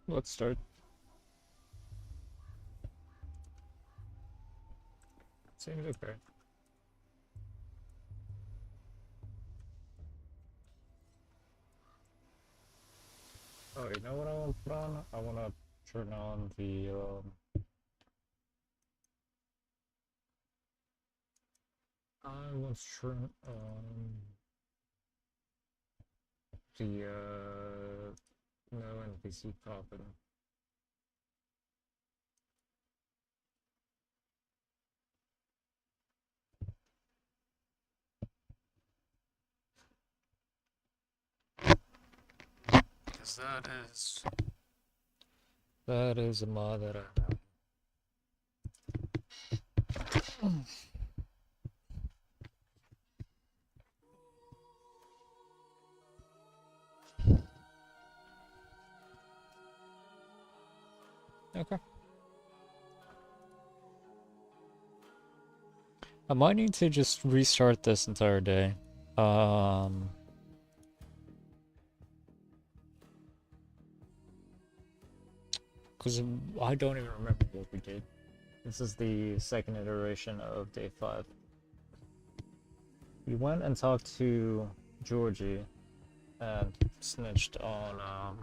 Let's start. Seems okay. Oh, you know what I want to put on? I want to turn on the, I want to turn on the, no NPC popping. Because that is a mod that I have. Okay. I might need to just restart this entire day. Because I don't even remember what we did. This is the second iteration of day 5. We went and talked to Georgie and snitched on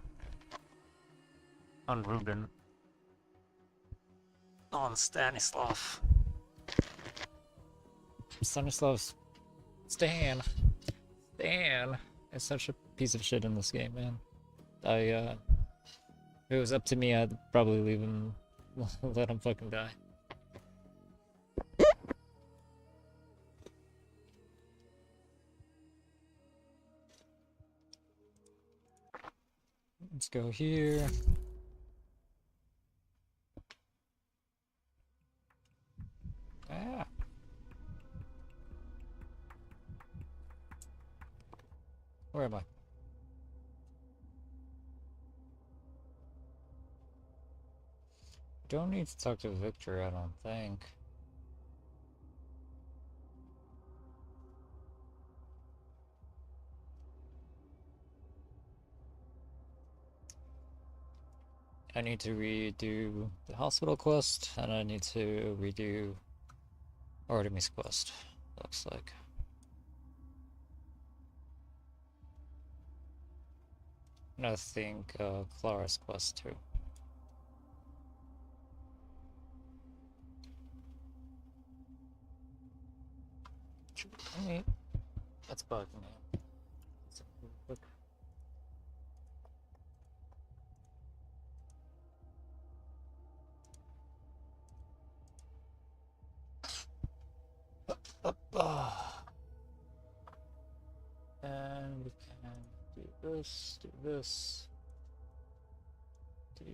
Ruben. On Stanislav. Stanislav's Stan is such a piece of shit in this game, man. If it was up to me, I'd probably leave him, let him fucking die. Let's go here. Ah. Where am I? Don't need to talk to Victor, I don't think. I need to redo the hospital quest, and I need to redo Artemis quest, looks like. And I think Clara's quest too. That's bugging me. Look. And we can do this, do this, do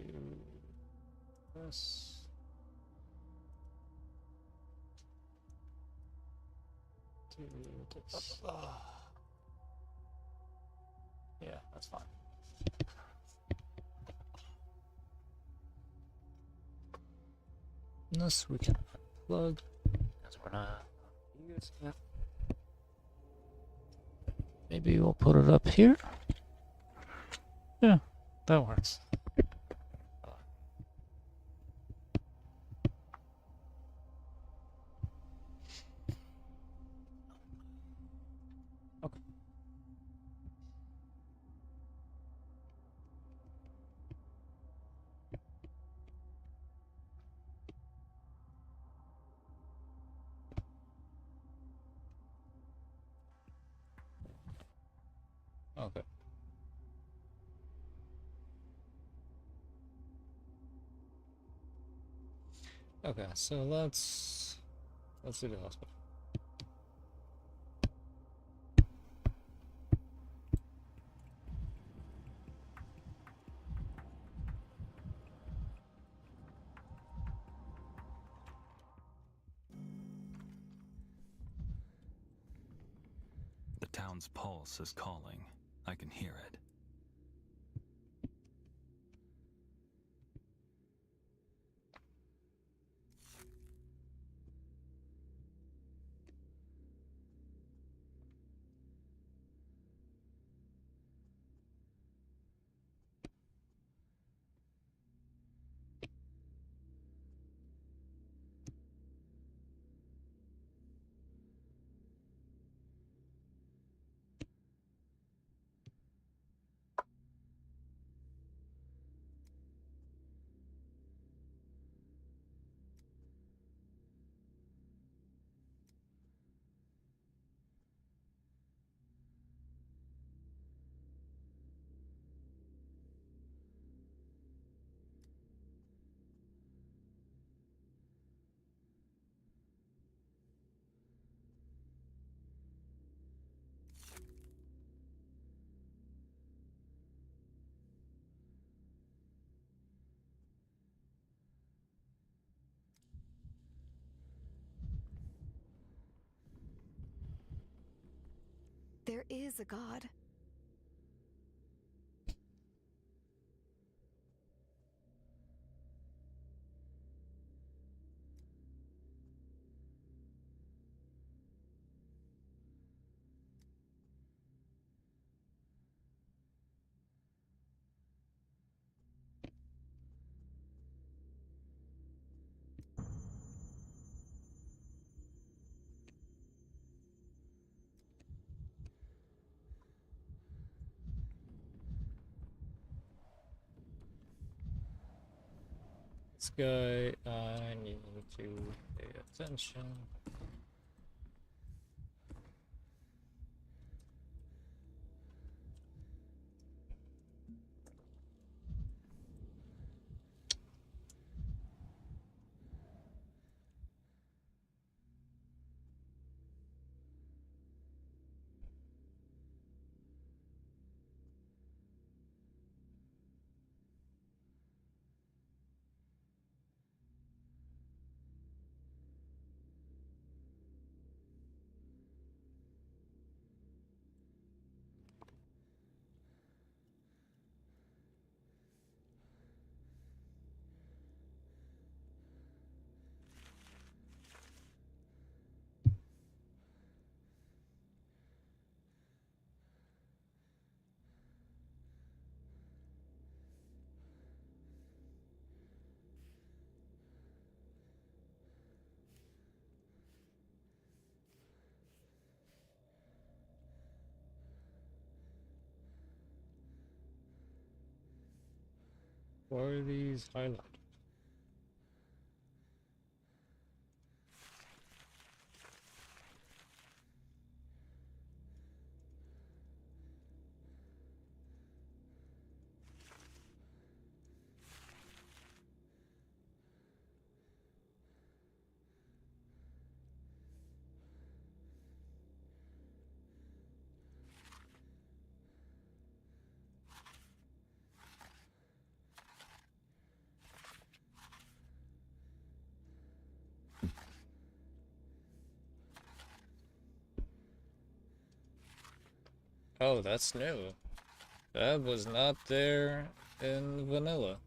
this. Do this. Yeah, that's fine. This we can unplug, because we're not using it. Maybe we'll put it up here. Yeah, that works. Okay. Okay. Okay, so let's do the hospital. The town's pulse is calling. I can hear it. there is a God. This guy, I need to pay attention. Why are these highlighted? Oh, that's new. That was not there in vanilla.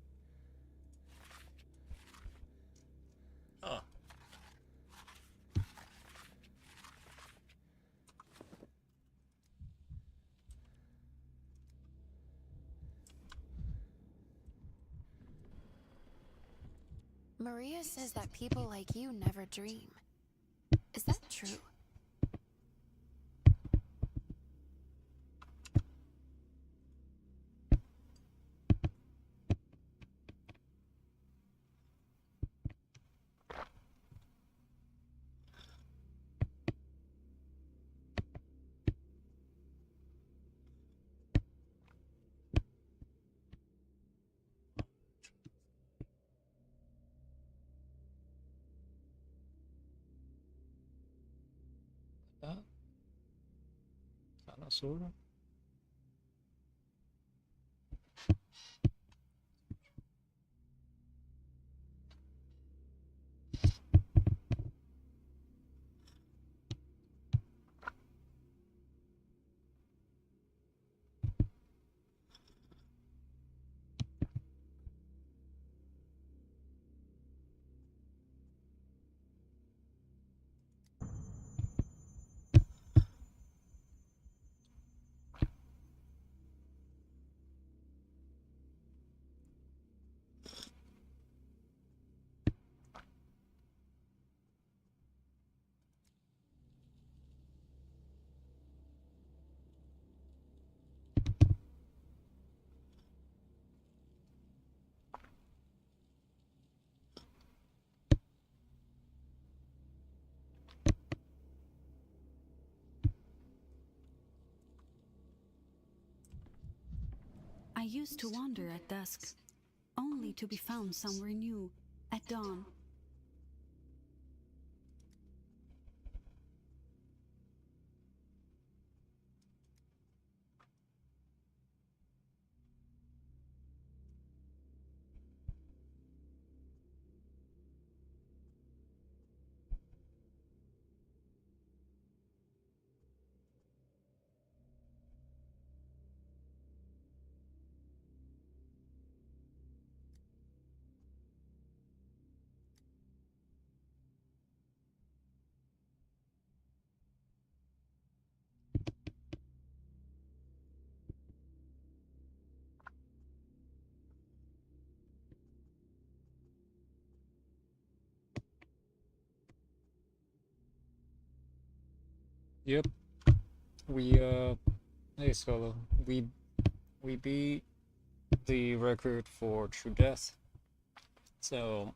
Huh. Maria says that people like you never dream. Is that true? That? Kinda, sorta. I used to wander at dusk, only to be found somewhere new at dawn. Yep. We hey Solo. We beat the record for True Death. So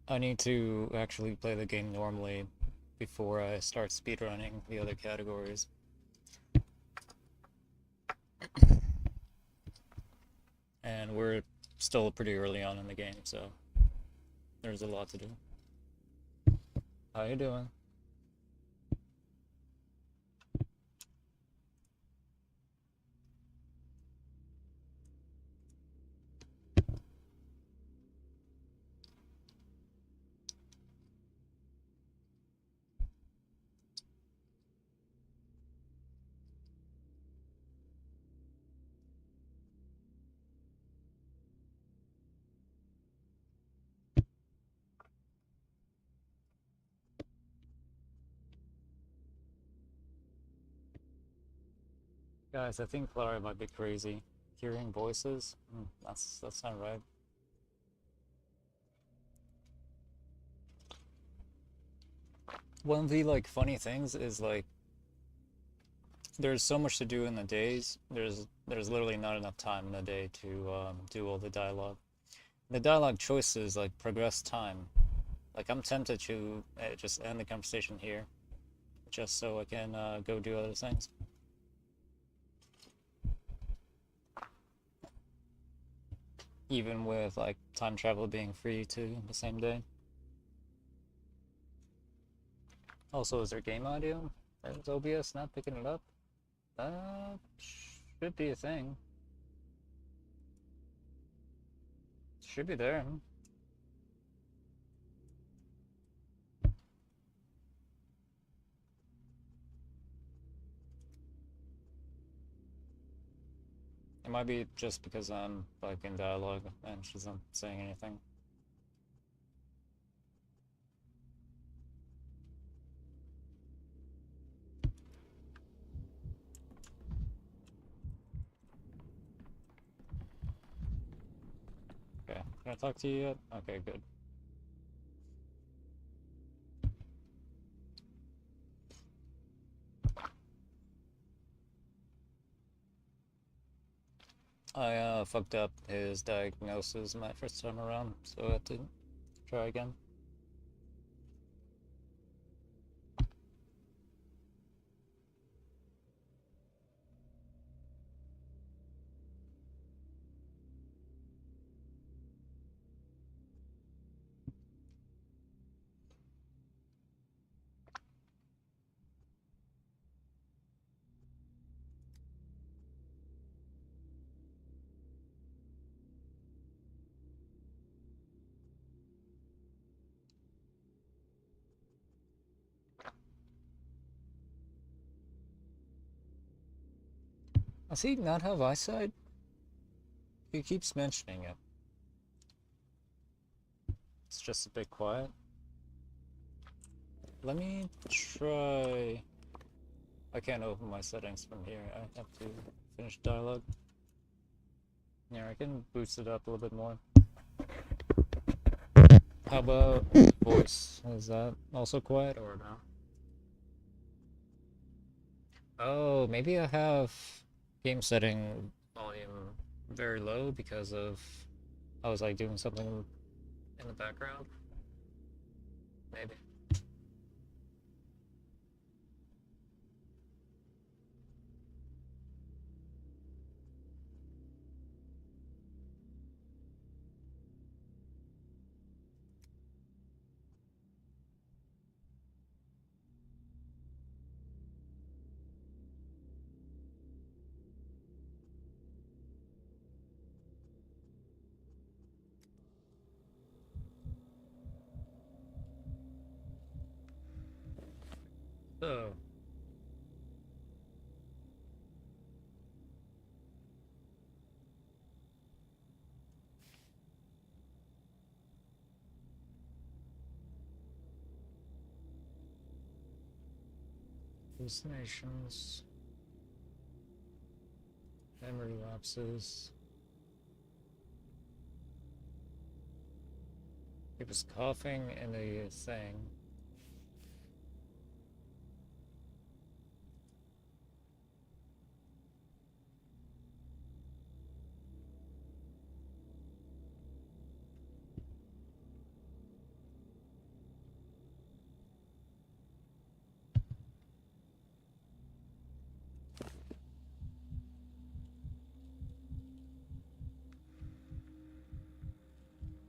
I need to actually play the game normally before I start speedrunning the other categories. And we're still pretty early on in the game, so there's a lot to do. How you doing? Guys, I think Clara might be crazy. Hearing voices? That's not right. One of the like funny things is like there's so much to do in the days. There's literally not enough time in the day to do all the dialogue. The dialogue choices like progress time. Like I'm tempted to just end the conversation here, just so I can go do other things. Even with like time travel being free too the same day. Also, is there game audio? Is OBS not picking it up? That should be a thing. Should be there. It might be just because I'm like in dialogue and she's not saying anything. Okay, can I talk to you yet? Okay, good. I fucked up his diagnosis my first time around, so I have to try again. Does he not have eyesight? He keeps mentioning it. It's just a bit quiet. Let me try... I can't open my settings from here. I have to finish dialogue. Yeah, I can boost it up a little bit more. How about voice? Is that also quiet or no? Oh, maybe I have game setting volume very low because of I was like doing something in the background. Maybe. So, hallucinations, memory lapses. He was coughing in a thing.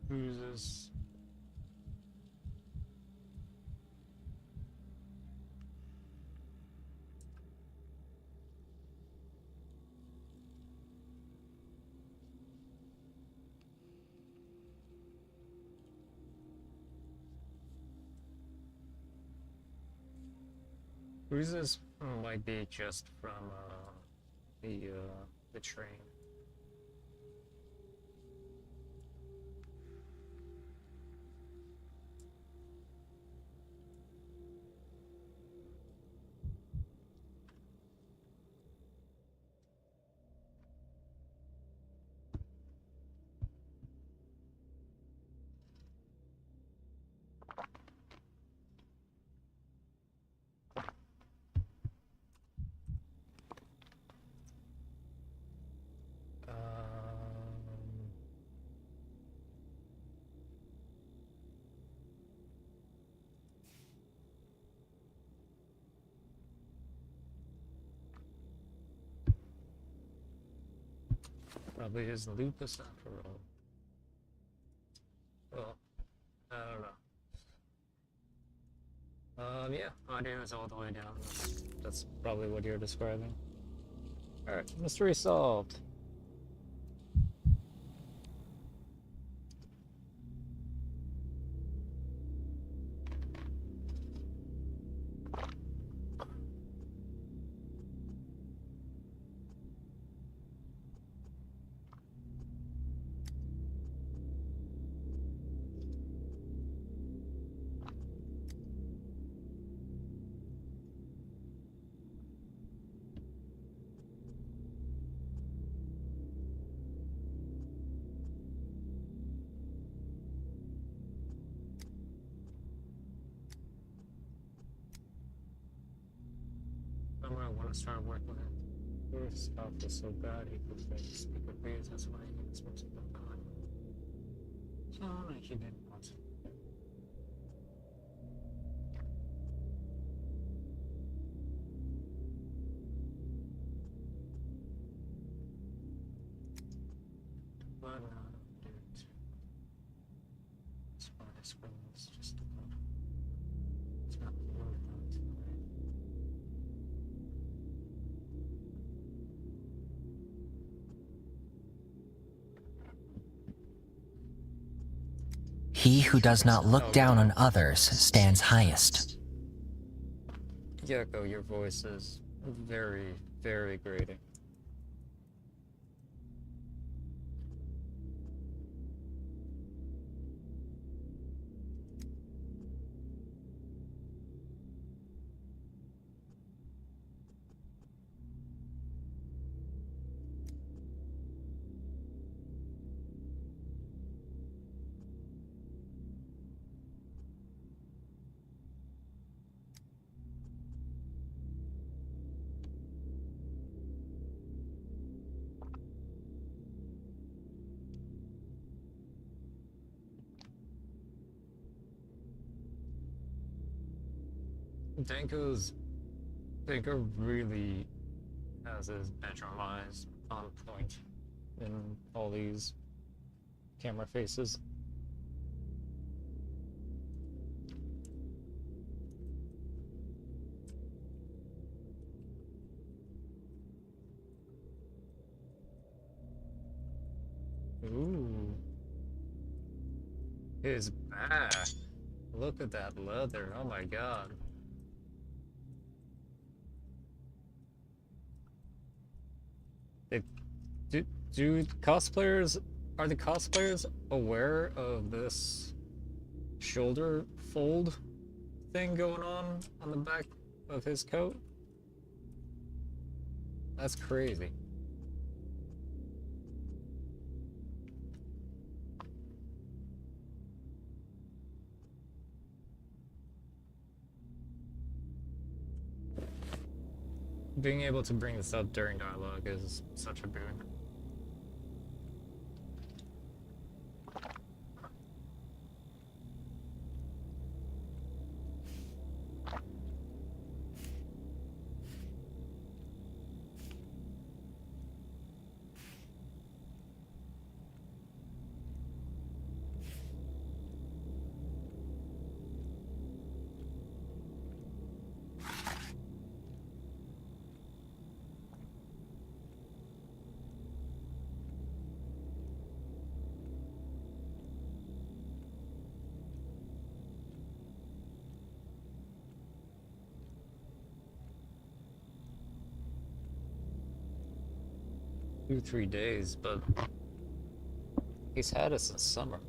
Who's this? Who's this? Might be just from the train. Probably his lupus after all. Well, I don't know. Yeah, audio is all the way down. That's probably what you're describing. Alright, mystery solved. I might want to start working with him. His stuff is so bad, he could speak with me, that's why he was supposed to go on. So, like, he didn't want to. But, dude. This part is just about. It's not worth it. He who does not look down on others stands highest. Yako, your voice is very, very grating. Danko really has his bedroom eyes on point in all these camera faces. Ooh. His back. Look at that leather. Oh my god. Do cosplayers, are the cosplayers aware of this shoulder fold thing going on the back of his coat? That's crazy. Being able to bring this up during dialogue is such a boon. 2-3 days, but he's had it since summer.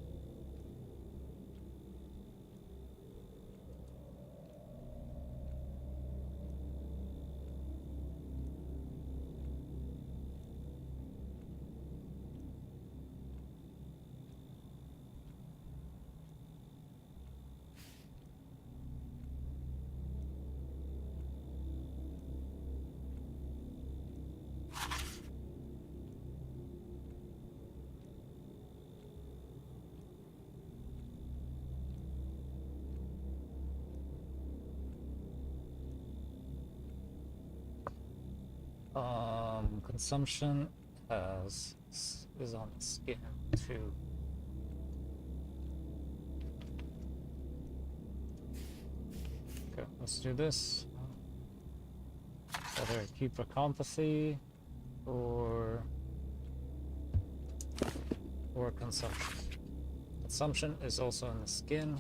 Consumption is on the skin too. Okay, let's do this. Either keep recompency or consumption. Consumption is also in the skin.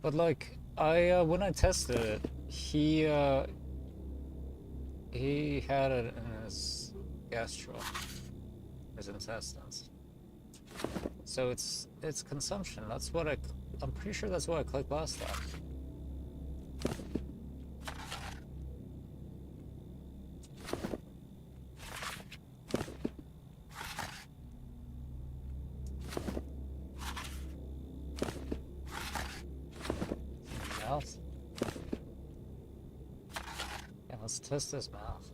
But like when I tested it, he had it in his gastro, his intestines. So it's consumption. That's what I'm pretty sure that's what I clicked last time. Mouth. Yeah, let's test this mouth.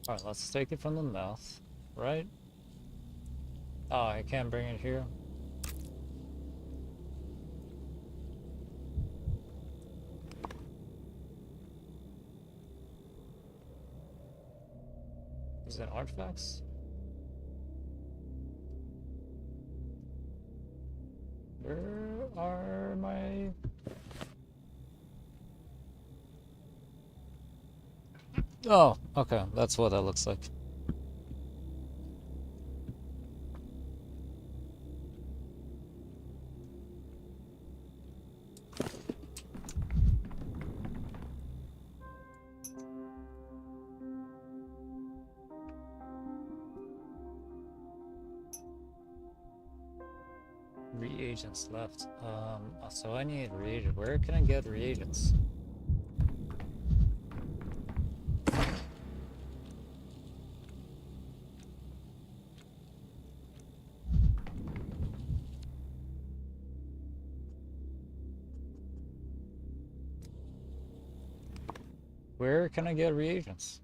Alright, let's take it from the mouth, right? Oh, I can't bring it here. Is that artifacts? Where are my... Oh, okay, that's what that looks like. Reagents left. So I need reagents. Where can I get reagents? Where can I get reagents?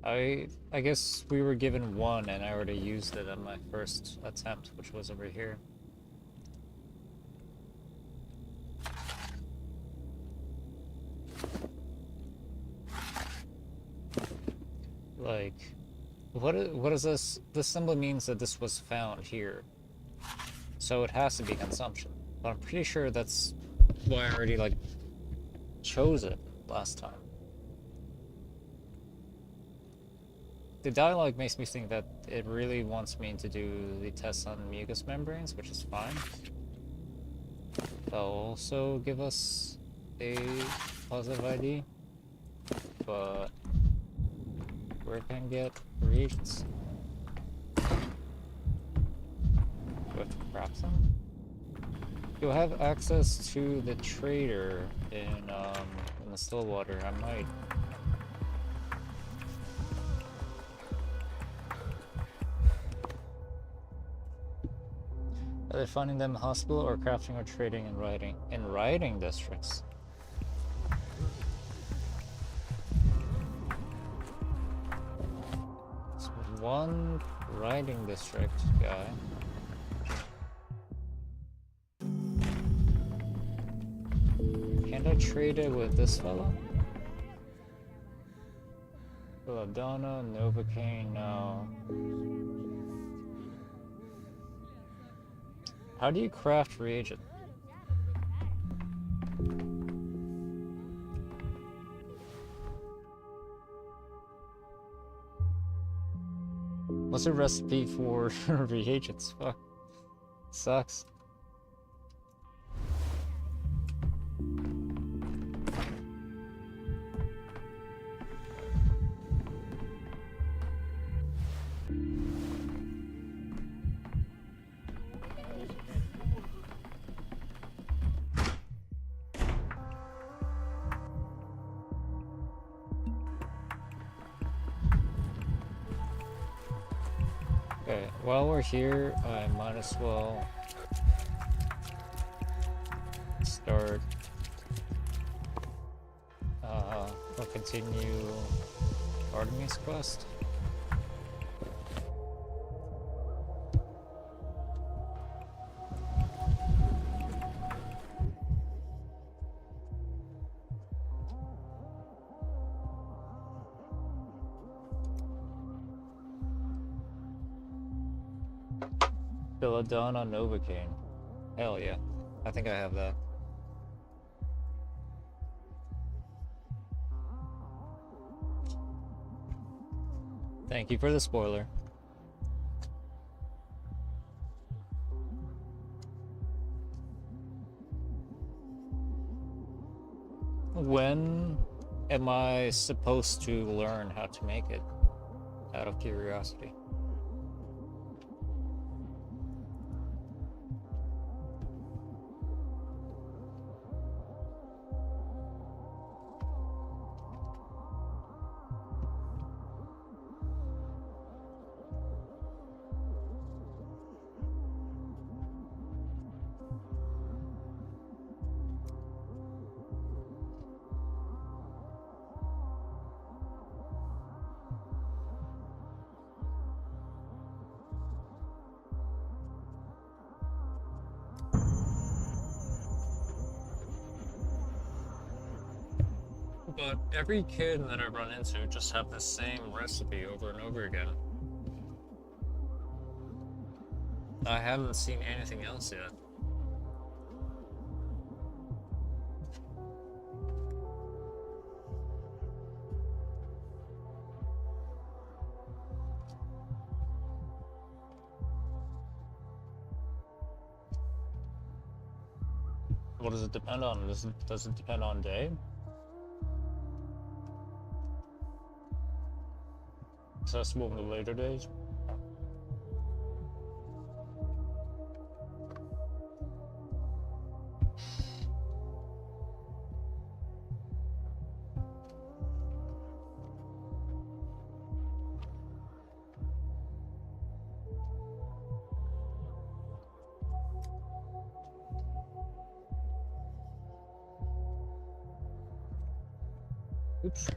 I guess we were given one and I already used it on my first attempt, which was over here. Like, what is this? This symbol means that this was found here. So it has to be consumption. But I'm pretty sure that's why I already, like, chose it last time. the dialogue makes me think that it really wants me to do the tests on mucous membranes, which is fine. They'll also give us a positive ID, but where can I get reagents? Do I have to craft them? Do I have access to the trader in the Stillwater? I might. Are they finding them in the hospital or crafting or trading and writing? In writing districts. It's one writing district guy. Can't I trade it with this fella? Belladonna, Novocaine, no. How do you craft reagent? What's a recipe for reagents? Fuck. Sucks. Okay, while we're here, I might as well start or continue Artemis quest. Belladonna Novocaine. Hell yeah. I think I have that. Thank you for the spoiler. When am I supposed to learn how to make it? Out of curiosity. But every kid that I run into just have the same recipe over and over again. I haven't seen anything else yet. What does it depend on? Does it depend on day? Accessible in the later days? Oops.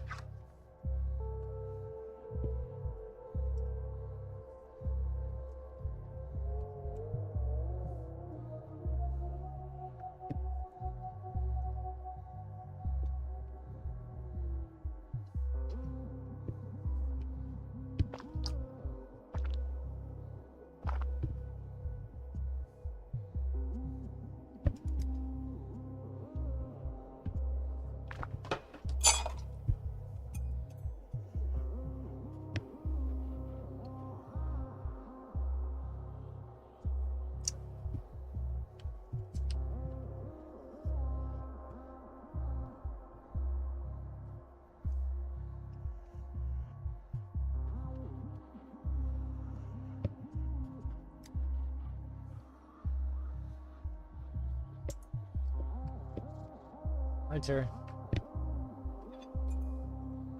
Hi, Terry.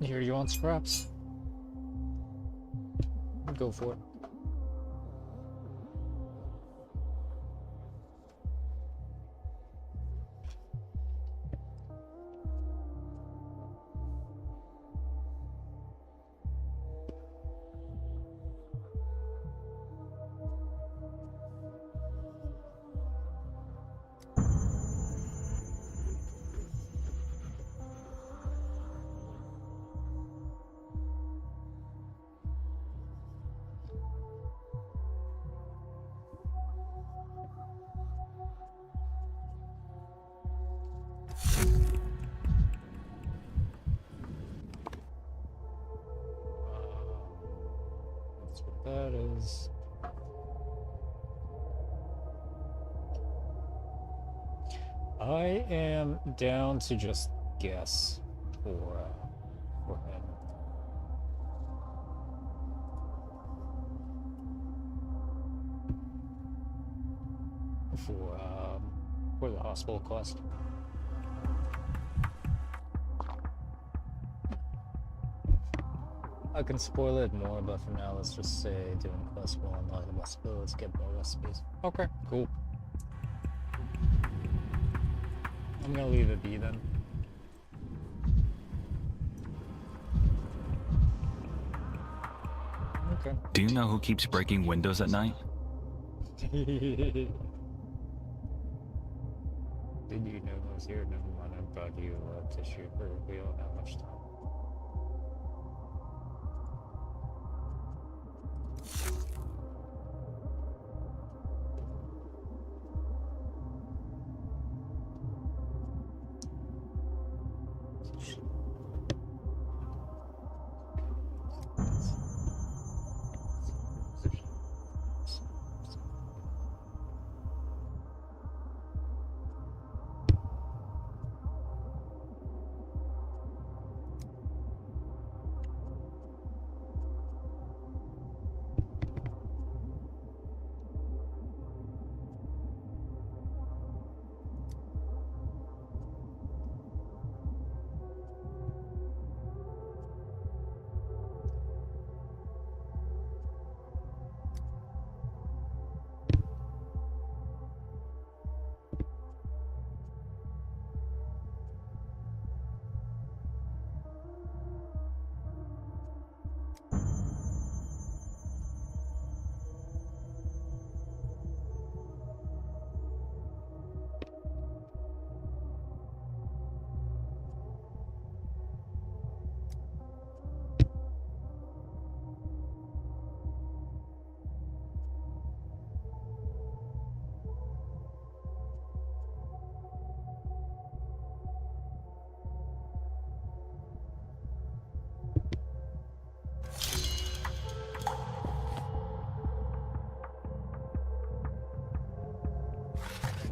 Here, you want scraps? Go for it. That's what that is. I am down to just guess for him. For the hospital quest. I can spoil it more, but for now, let's just say doing quest will unlock the possibilities, get more recipes. Okay, cool. I'm gonna leave it be then. Okay. Do you know who keeps breaking windows at night? Did you know I was here? Never mind, I brought you tissue for we don't have much time.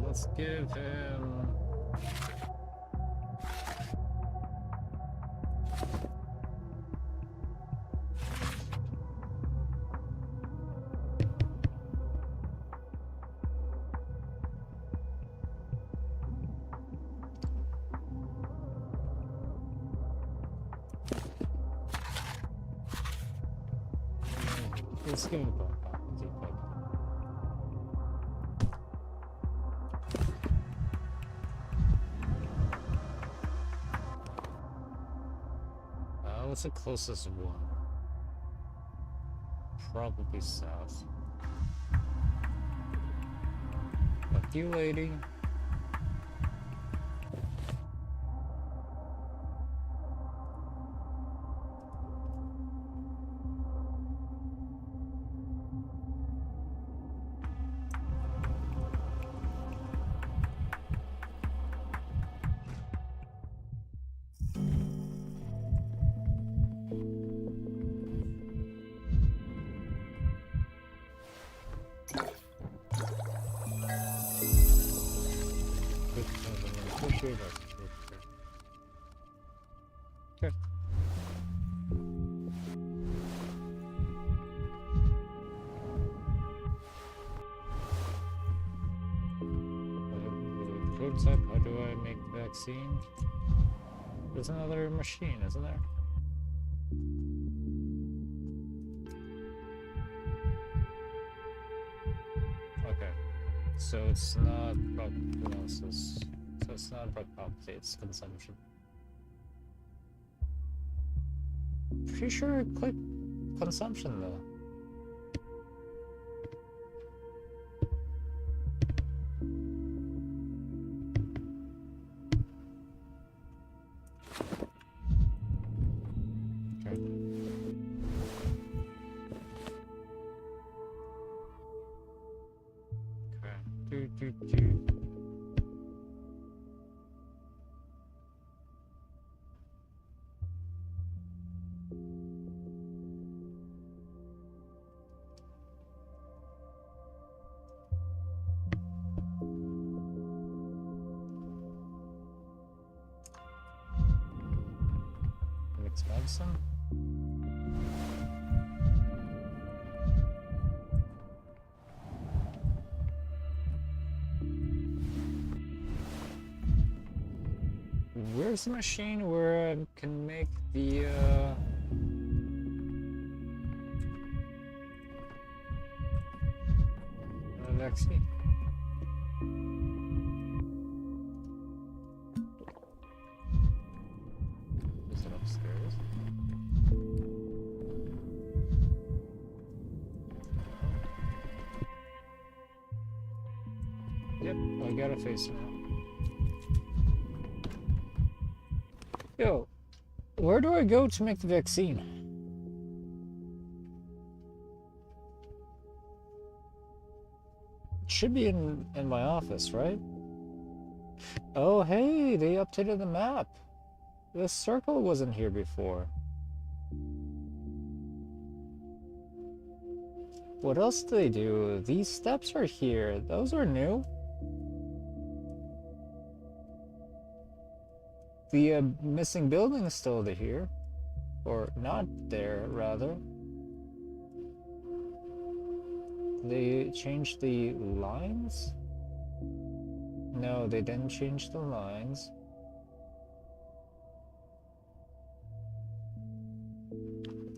Let's give him... Let's give him a bump. What's the closest one? Probably south. Fuck you, lady. Okay. prototype. How do I make the vaccine? There's another machine, isn't there? Okay. So it's not prognosis. So it's not prophecy, it's consumption. Pretty sure I clicked consumption though. Okay. Mixed medicine. Where's the machine where I can make the vaccine? Is it upstairs? Yep, I got a face now. Yo, where do I go to make the vaccine? It should be in my office, right? Oh, hey, they updated the map. This circle wasn't here before. What else do they do? These steps are here. Those are new. The missing building is still here. Or not there, rather. They changed the lines? No, they didn't change the lines.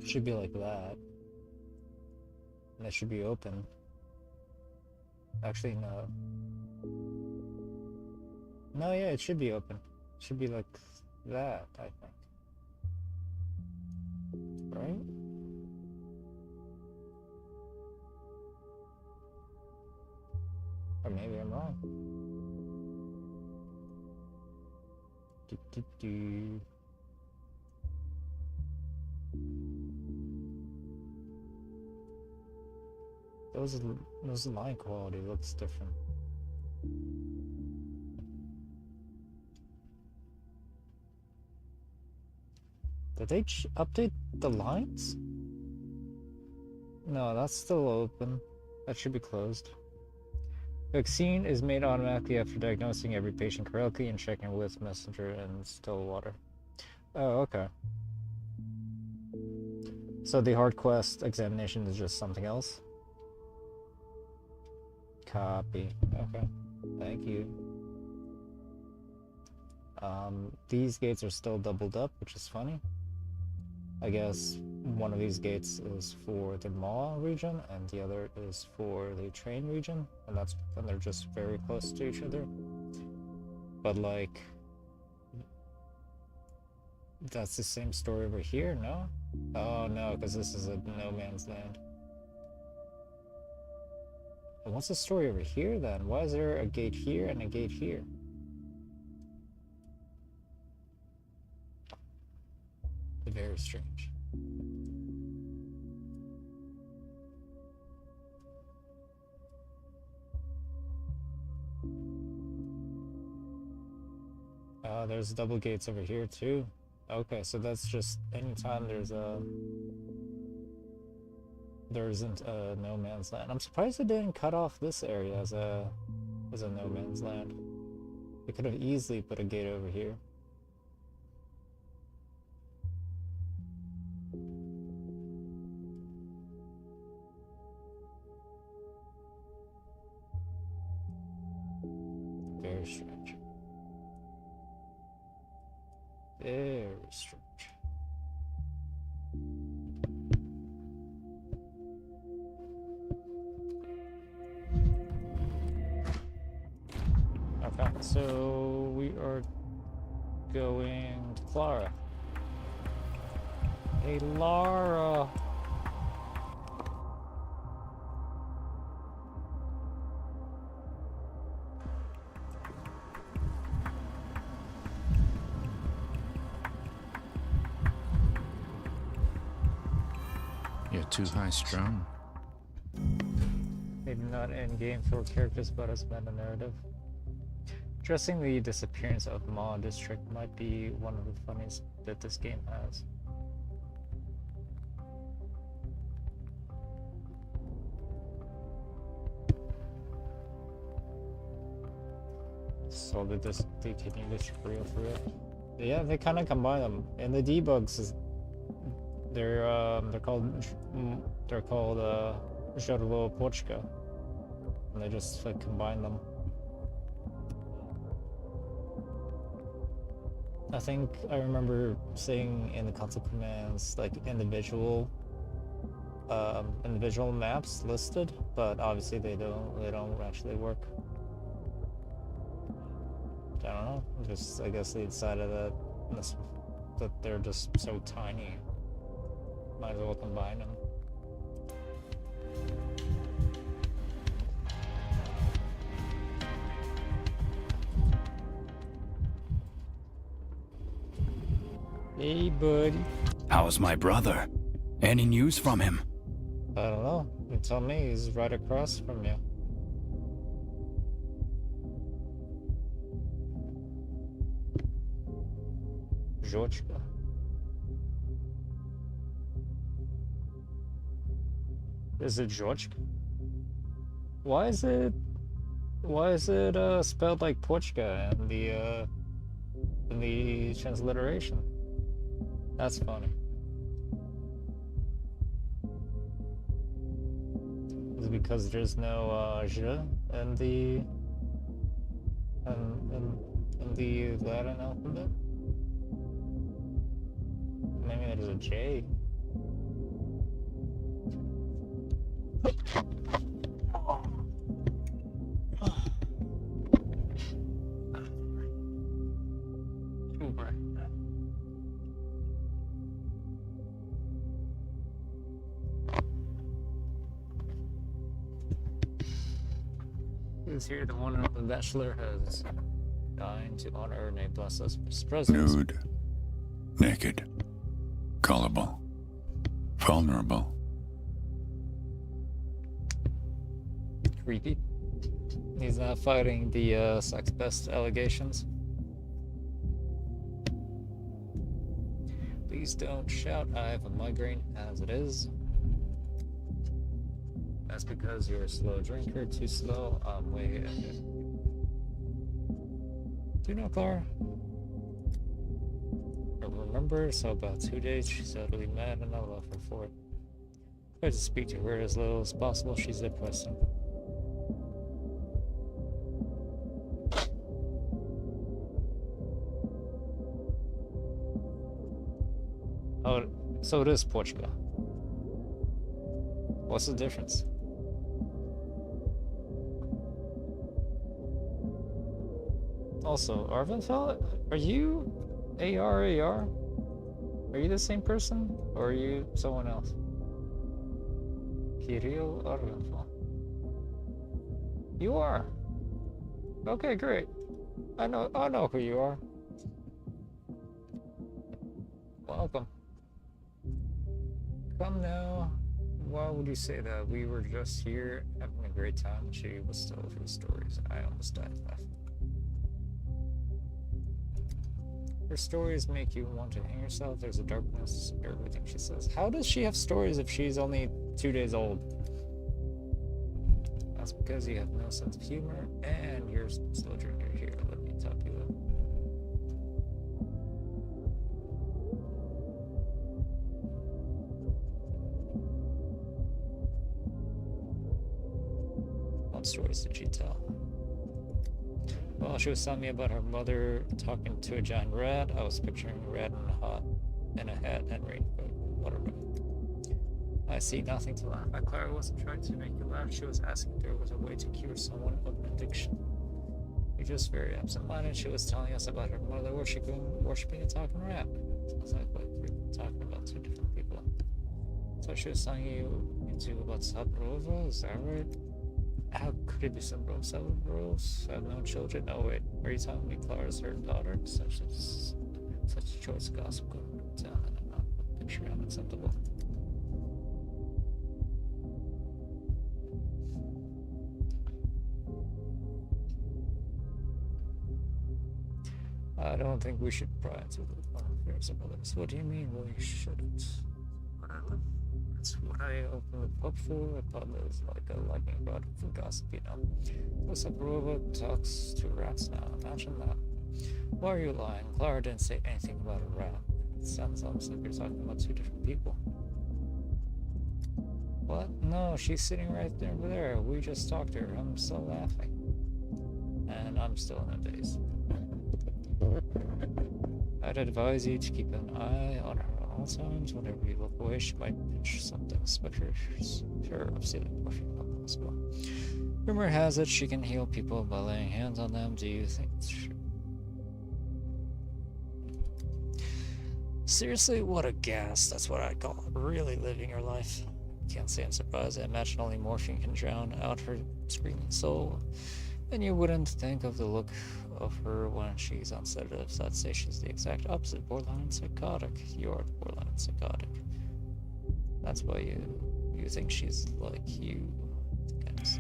It should be like that. And that should be open. Actually, no. No, yeah, it should be open. It should be like that, I think. Right? Or maybe I'm wrong. Do. Those line quality looks different. Did they update the lines? No, that's still open. That should be closed. Vaccine is made automatically after diagnosing every patient correctly and checking with messenger and still water. Oh, okay. So the hard quest examination is just something else? Copy. Okay. Thank you. These gates are still doubled up, which is funny. I guess one of these gates is for the mall region and the other is for the train region, and they're just very close to each other. But like, that's the same story over here, no? Oh no, because this is a no man's land. And what's the story over here then? Why is there a gate here and a gate here? Very strange. There's double gates over here too. Okay, so that's just anytime there isn't a no man's land. I'm surprised they didn't cut off this area as a no man's land. They could have easily put a gate over here. Very strange. Very strange. Okay, so we are going to Clara. Hey, Lara. You're too high strung. Maybe not in-game for characters, but as meta narrative. Addressing the disappearance of Ma District might be one of the funniest that this game has. So did this they taking this for real? Yeah, they kind of combine them. And the debugs, they're called Żarło Poczka, and they just like combine them. I think I remember seeing in the console commands like individual maps listed, but obviously they don't actually work. I don't know. Just I guess they decided that they're just so tiny. Might as well combine them. Hey, buddy. How's my brother? Any news from him? I don't know. You tell me. He's right across from you. Georgka. Is it Georgka? Why is it spelled like Pochka in the transliteration? That's funny. Is it because there's no j in the Latin alphabet? Maybe there's a J. Who's here? The one and only Bachelor has dined to honor and bless us with his presence. Nude. Naked. Gullible. Vulnerable. Creepy. He's not fighting the sex pest allegations. Please don't shout. I have a migraine as it is. That's because you're a slow drinker. Too slow. I'm way ahead. Do you know Clara? I remember, so about 2 days she's utterly mad and I love her for it. Try to speak to her as little as possible. She's depressing. Oh, so it is Portugal. What's the difference? Also, Arvenfell, are you AR? Are you the same person, or are you someone else? Kirill Arvenfell. You are. Okay, great. I know who you are. Welcome. Come now. Why would you say that? We were just here having a great time. She was still a few stories. I almost died laughing. Her stories make you want to hang yourself. There's a darkness in everything she says. How does she have stories if she's only 2 days old? That's because you have no sense of humor and you're still a drinker. Here, let me top you up. What stories did she tell? Well, she was telling me about her mother talking to a giant rat. I was picturing a rat in a hat and raincoat. What a rat. I see nothing to laugh at. Clara wasn't trying to make you laugh. She was asking if there was a way to cure someone of an addiction. You're just very absent-minded. She was telling us about her mother worshipping a talking rat. Sounds like what you're talking about, two different people. So she was telling you about Sabrova, is that right? How could it be Sabrovs? I have no children. No, wait. Are you telling me Clara's her daughter? Such choice gossip going down and I'm not picture unacceptable. I don't think we should pry into the affairs of others. What do you mean we shouldn't? That's what I opened the pub for. I thought it was like a lightning rod for gossip, you know. So Sakurova talks to rats now. Imagine that. Why are you lying? Clara didn't say anything about a rat. It sounds almost like you're talking about two different people. What? No, she's sitting right there over there. We just talked to her. I'm still laughing. And I'm still in a daze. I'd advise you to keep an eye on her at all times. Whenever you look away, she might pinch something suspicious of stealing morphine from hospital. Rumor has it she can heal people by laying hands on them. Do you think it's true? Seriously, what a gas. That's what I'd call it. Really living your life. Can't say I'm surprised. I imagine only morphine can drown out her screaming soul. And you wouldn't think of the look of her when she's on sedatives. I'd say she's the exact opposite, borderline psychotic. You're borderline psychotic. That's why you think she's like you. Guys.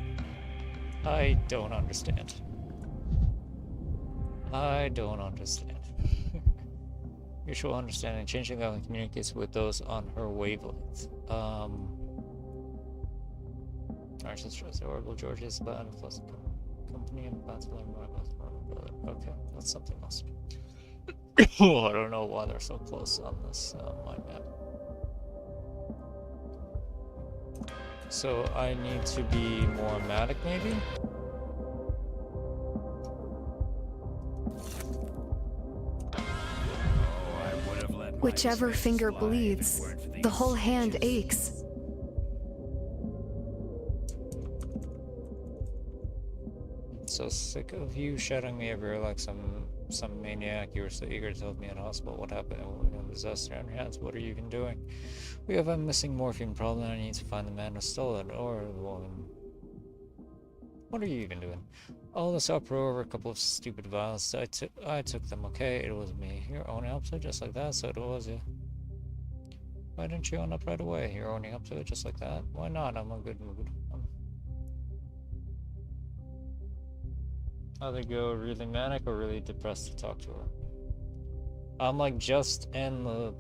I don't understand. I don't understand. Mutual understanding. Changing how and communicates with those on her wavelength. Archie's stress. Horrible George is bad and plus company and about to learn more about the brother. Okay, that's something else. Oh, I don't know why they're so close on this mind map. So I need to be more matic, maybe? Whichever finger bleeds, the whole hand aches. So sick of you shouting me everywhere like some maniac. You were so eager to tell me at hospital what happened when a disaster on your hands. What are you even doing? We have a missing morphine problem and I need to find the man who stole it, or the woman. What are you even doing? All this uproar over a couple of stupid vials. I took them, okay? It was me. Your own up to it just like that, so it was you. Why didn't you own up right away? You're owning up to it just like that? Why not? I'm in a good mood. Either go really manic or really depressed to talk to her. I'm like just in the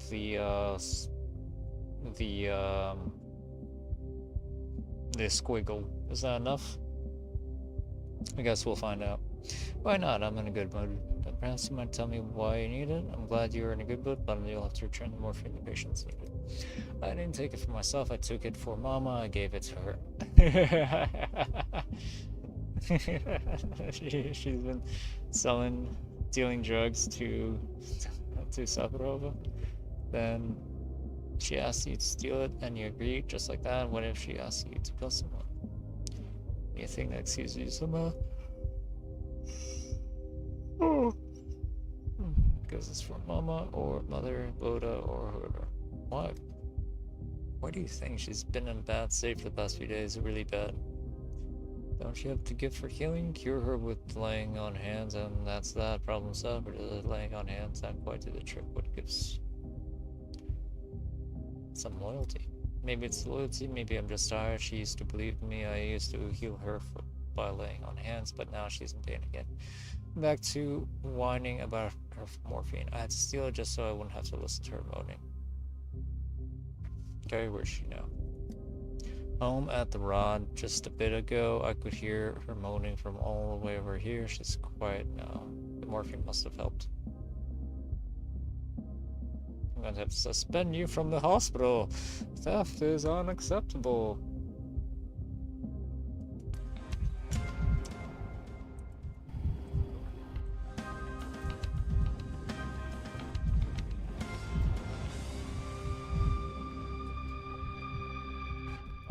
squiggle. Is that enough? I guess we'll find out. Why not? I'm in a good mood. Perhaps you might tell me why you need it. I'm glad you're in a good mood, but you'll have to return the morphine the patients need it. I didn't take it for myself. I took it for Mama. I gave it to her. She's been dealing drugs to Sakurova. Then she asked you to steal it and you agreed just like that. What if she asked you to kill someone? You think that excuses you somehow? Oh. Because it's for Mama or Mother, Boda, or whoever. Why? Why do you think she's been in bad state for the past few days? Really bad. Don't you have to give her healing? Cure her with laying on hands and that's that? Problem solved? Or does laying on hands not quite do the trick? What gives some loyalty? Maybe it's loyalty, maybe I'm just tired. She used to believe in me. I used to heal her by laying on hands, but now she's in pain again. Back to whining about her morphine. I had to steal it just so I wouldn't have to listen to her moaning. Okay, where's she now? Home at the rod. Just a bit ago, I could hear her moaning from all the way over here. She's quiet now. The morphine must have helped. I'm going to have to suspend you from the hospital. Theft is unacceptable.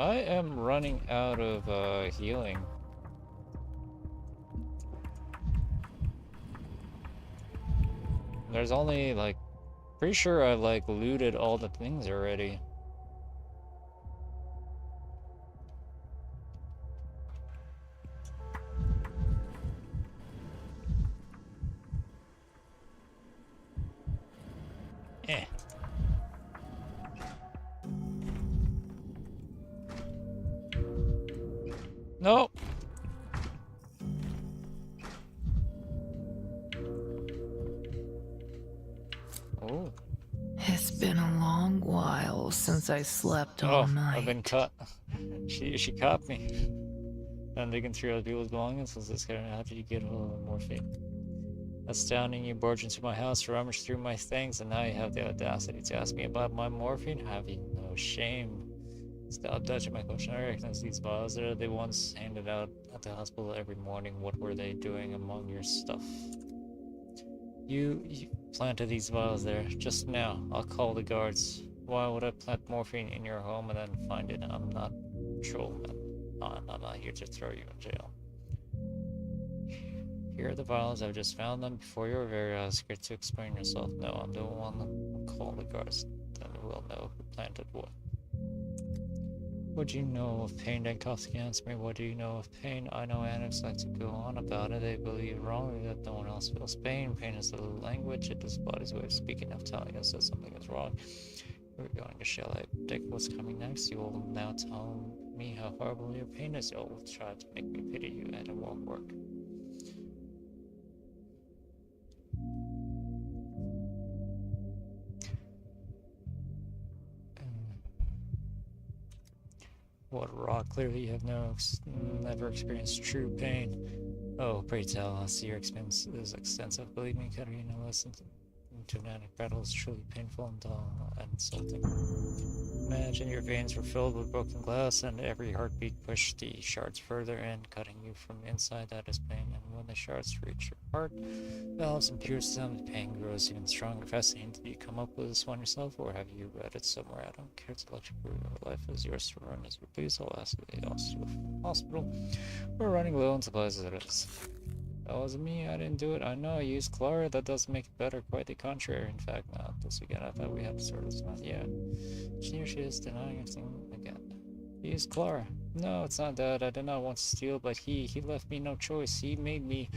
I am running out of healing. There's only like, pretty sure I like looted all the things already. Eh. No. Oh. It's been a long while since I slept all night. I've been cut. She caught me. I'm digging through other people's belongings. Was this kind of how did you get hold of morphine? Astounding, you barged into my house, rummaged through my things, and now you have the audacity to ask me about my morphine? Have you no shame? Stop dodging my question. I recognize these vials. They're the ones handed out at the hospital every morning. What were they doing among your stuff? You planted these vials there just now. I'll call the guards. Why would I plant morphine in your home and then find it? I'm not patrolman. I'm not here to throw you in jail. Here are the vials. I've just found them before your very eyes. Scared to explain yourself. No, I'm the one. I'll call the guards. Then we'll know who planted what. What do you know of pain? Dankovsky answered me. What do you know of pain? I know addicts like to go on about it. They believe wrongly that no one else feels pain. Pain is the language. It is the body's way of speaking, of telling us that something is wrong. We're going to shell out. Predict what's coming next. You will now tell me how horrible your pain is. You'll try to make me pity you, and it won't work. What rock? Clearly you have never experienced true pain. Oh, pray tell us, your experience is extensive. Believe me, Katerina, listen to an battle is truly painful and dull and insulting. Imagine your veins were filled with broken glass, and every heartbeat pushed the shards further in, cutting you from inside. That is pain. And when the shards reach your heart valves and pierce them, the pain grows even stronger. Fascinating. Did you come up with this one yourself, or have you read it somewhere? I don't care to let you prove your life is yours to run as you please. I'll ask the hospital. We're running low on supplies as it is. That wasn't me, I didn't do it. I know I used Clara, that doesn't make it better. Quite the contrary. In fact, not this weekend. I thought we had to sort this out. Yeah. Here she is denying everything again. He used Clara. No, it's not that. I did not want to steal, but he left me no choice. He made me.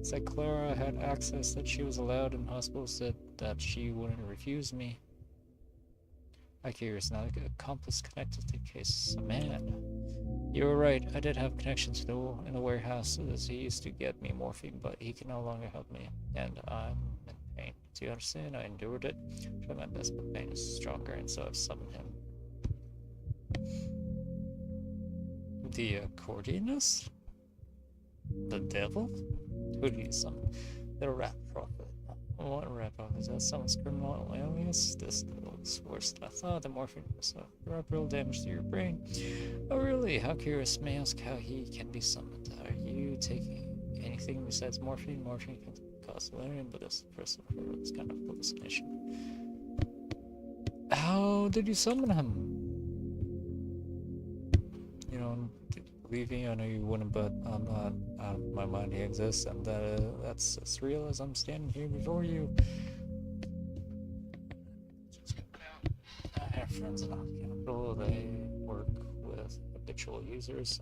Said Clara had access, that she was allowed in hospital, said that she wouldn't refuse me. I'm curious now, accomplice connected to the case. A man. You were right, I did have connections in the warehouse as he used to get me morphine, but he can no longer help me, and I'm in pain. Do you understand? I endured it. Tried my best, but pain is stronger, and so I've summoned him. The accordionist? The devil? Who do you summon? The rat prophet. What rat prophet? Is that someone's criminal alias? This looks worse than I thought. The morphine was irreparable damage to your brain. Oh really? How curious. May I ask how he can be summoned? Are you taking anything besides morphine? Morphine can cause delirium, but this person for this kind of hallucination. How did you summon him? You know, believe me, I know you wouldn't, but I'm not out of my mind. He exists, and that's as real as I'm standing here before you. I have friends in Capital. They work with habitual users.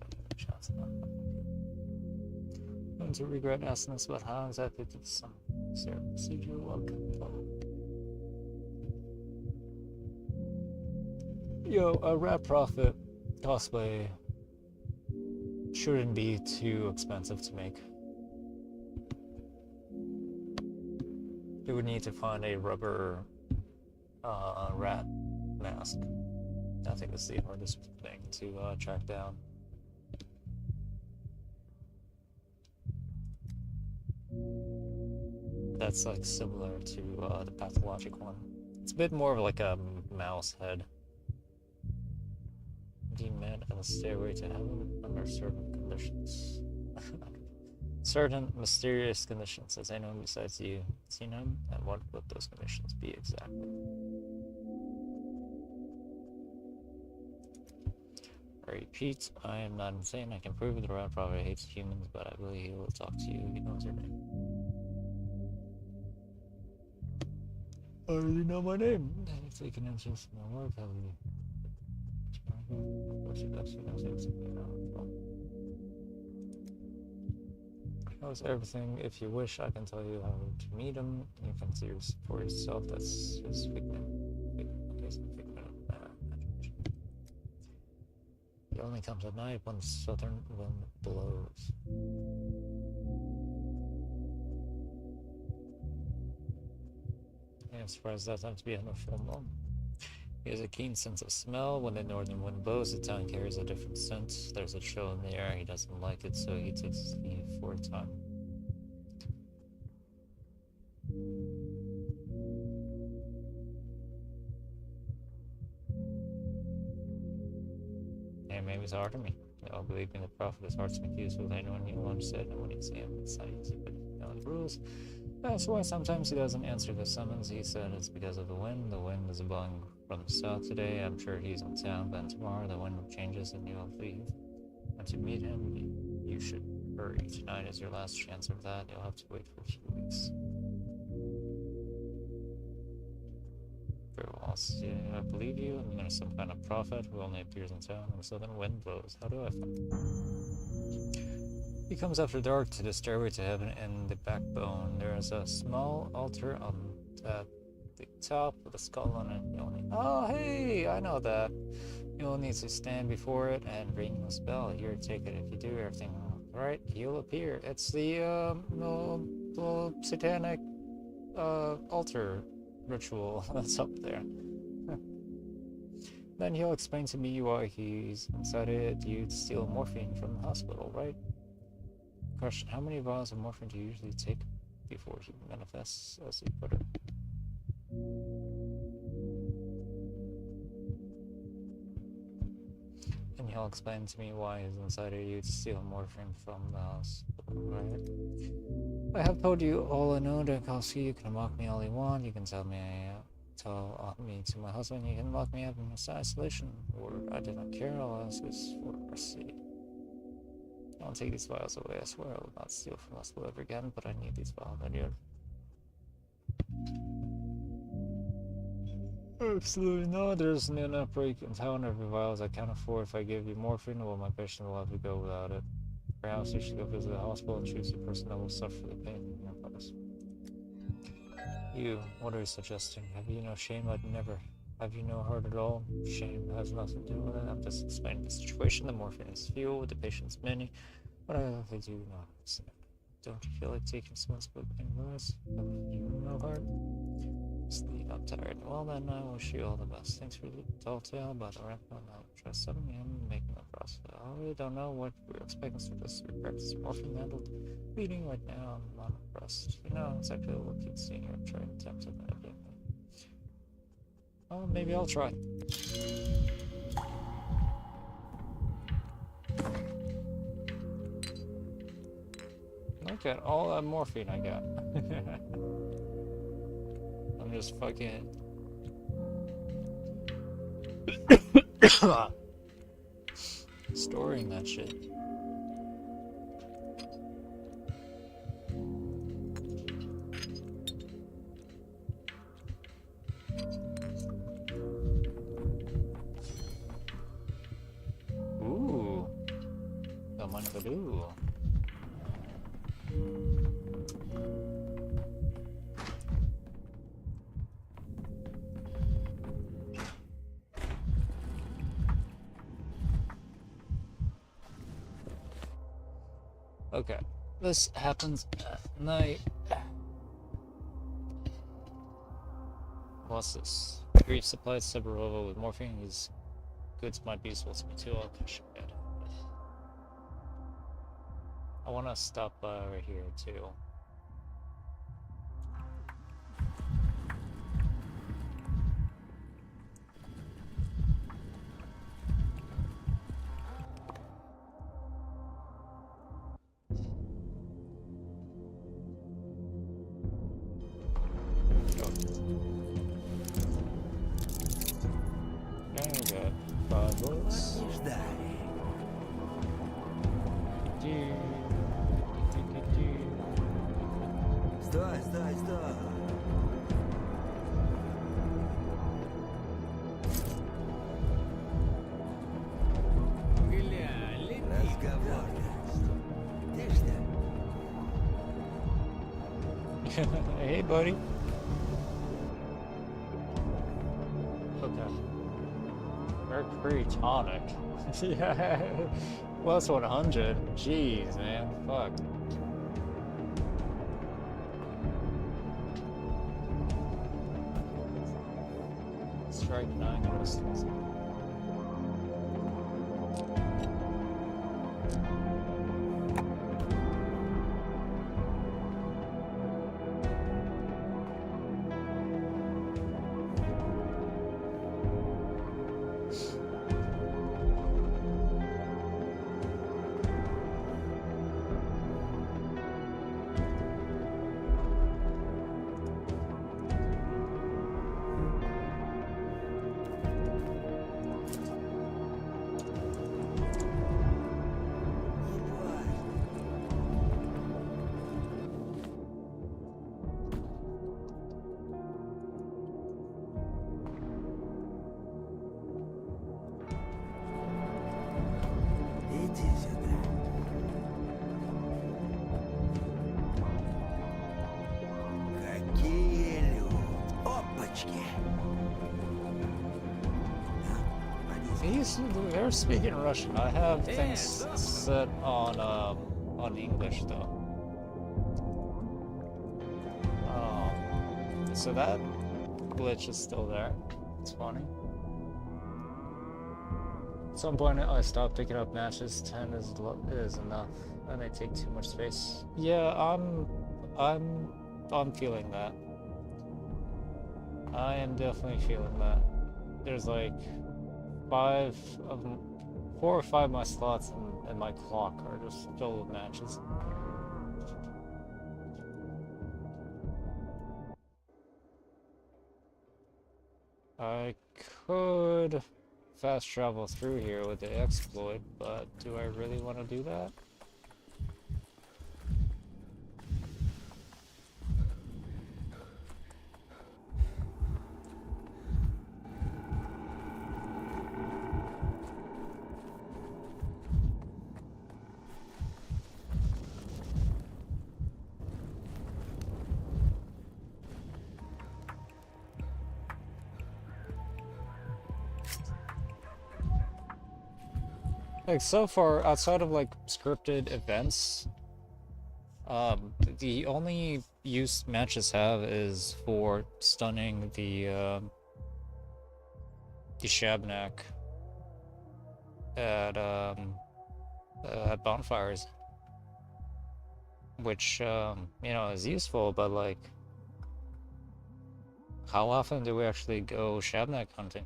Going to regret asking us about how exactly to some procedure welcome. Yo, a rat prophet cosplay shouldn't be too expensive to make. You would need to find a rubber rat mask. I think that's the hardest thing to track down. That's like similar to the pathologic one. It's a bit more of like a mouse head. Being met on the stairway to heaven under certain conditions. Certain mysterious conditions. Has anyone besides you seen him? And what would those conditions be exactly? I repeat, I am not insane. I can prove that the rat probably hates humans, but I believe he will talk to you. He knows your name. I already know my name. If they can interest in my work, how will you? Of course he does. He knows everything. He knows everything. If you wish, I can tell you how to meet him. You can see for yourself. That's his figment. He only comes at night when the southern wind blows. I'm surprised that time to be on a full moon. He has a keen sense of smell. When the northern wind blows, the town carries a different scent. There's a chill in the air. He doesn't like it, so he takes his leave for a time. And maybe it's hard to me. You know, believing the prophet is hard to make use with anyone you want said, and when you see him, it's not easy, but you know the rules. That's why sometimes he doesn't answer the summons. He said it's because of the wind. The wind is blowing from the south today. I'm sure he's in town, but tomorrow the wind changes and you'll leave. And to meet him, you should hurry. Tonight is your last chance of that. You'll have to wait for a few weeks. Very well, I believe you. I'm gonna some kind of prophet who only appears in town when the southern wind blows. How do I find He comes after dark to the stairway to heaven and the backbone. There is a small altar on the top with a skull on it. Oh, hey, I know that. You'll need to stand before it and ring the bell. Here, take it. If you do everything right, he'll appear. It's the little satanic altar ritual that's up there. Then he'll explain to me why he's decided you'd steal morphine from the hospital, right? Question, how many vials of morphine do you usually take before he manifests, as you put it? And he'll explain to me why he's decided you'd steal morphine from the hospital, right? I have told you all I know, Dankowski. You can mock me all you want. You can tell me to my husband. You can lock me up in isolation, or I do not care. I'll ask us for mercy. I'll take these files away. I swear I will not steal from us ever again. But I need these files. I need. Absolutely not. There's an outbreak in town. Every vials I can't afford. If I give you morphine, well, my patient will have to go without it. Perhaps you should go visit the hospital and choose the person that will suffer the pain in your place. You, what are you suggesting? Have you no shame? I'd never. Have you no heart at all? Shame has nothing to do with it. I'm just explaining the situation. The morphine is fuel, the patient's many, but I do not understand. Don't you feel like taking someone's book in worse? Have you no heart? Sleep, I'm tired. Well then, I wish you all the best. Thanks for the tall tale about the ramp on that. Trust something I'm making a process. I really don't know what we're expecting, so just practice morphine handled. Bleeding right now, I'm not impressed. You know, it's actually looking senior trying to attempt it. Oh, maybe I'll try. Look at all that morphine I got. I'm just fucking... storing that shit. Ooh. The money to do. Okay, this happens at night. What's this? Grief supplied Severova with morphine. These goods might be useful to me too. I'll cash it. I want to stop by over here too. Okay, we got 5 bullets. What is that? Hey, buddy. Okay. Mercury tonic. Yeah. Plus 100. Jeez, man. Fuck. Strike 9 crystals. They're speaking Russian. I have things set on English though. So that glitch is still there. It's funny. At some point I stopped picking up matches. 10 is enough, and they take too much space. Yeah, I'm feeling that. I am definitely feeling that. There's like 4 or 5 of my slots in my clock are just filled with matches. I could fast travel through here with the exploit, but do I really want to do that? Like, so far, outside of like scripted events, the only use matches have is for stunning the Shabnak at bonfires, which you know, is useful, but like, how often do we actually go Shabnak hunting?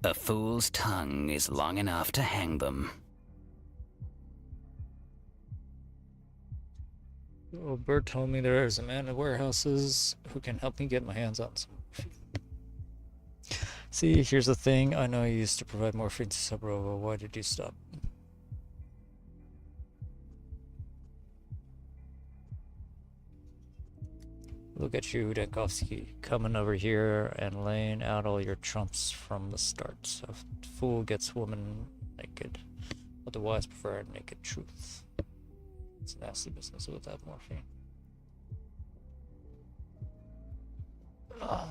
A fool's tongue is long enough to hang them. Well, Bert told me there is a man in warehouses who can help me get my hands on some morphine. See, here's the thing. I know you used to provide morphine to Subrova. Why did you stop? Look at you, Dankovsky, coming over here and laying out all your trumps from the start. A fool gets woman naked, but the wise prefer naked truth. It's a nasty business with that morphine. Ugh.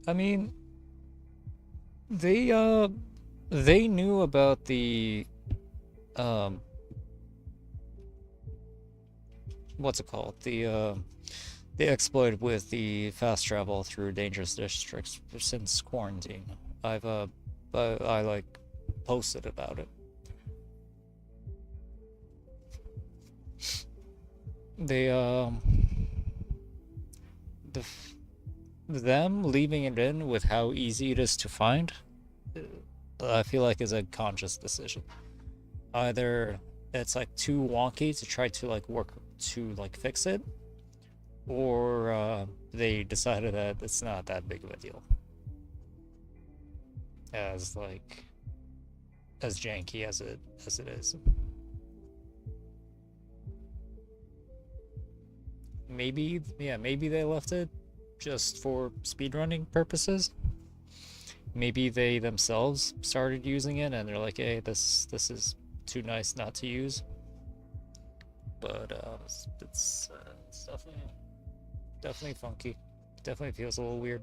I mean, they knew about the what's it called, the exploit with the fast travel through dangerous districts since quarantine. I like posted about it. They them leaving it in with how easy it is to find, I feel like is a conscious decision. Either it's like too wonky to try to like work to like fix it, or they decided that it's not that big of a deal. As like as janky as it is. Maybe they left it just for speedrunning purposes. Maybe they themselves started using it and they're like, hey, this is too nice not to use. But it's definitely funky. Definitely feels a little weird.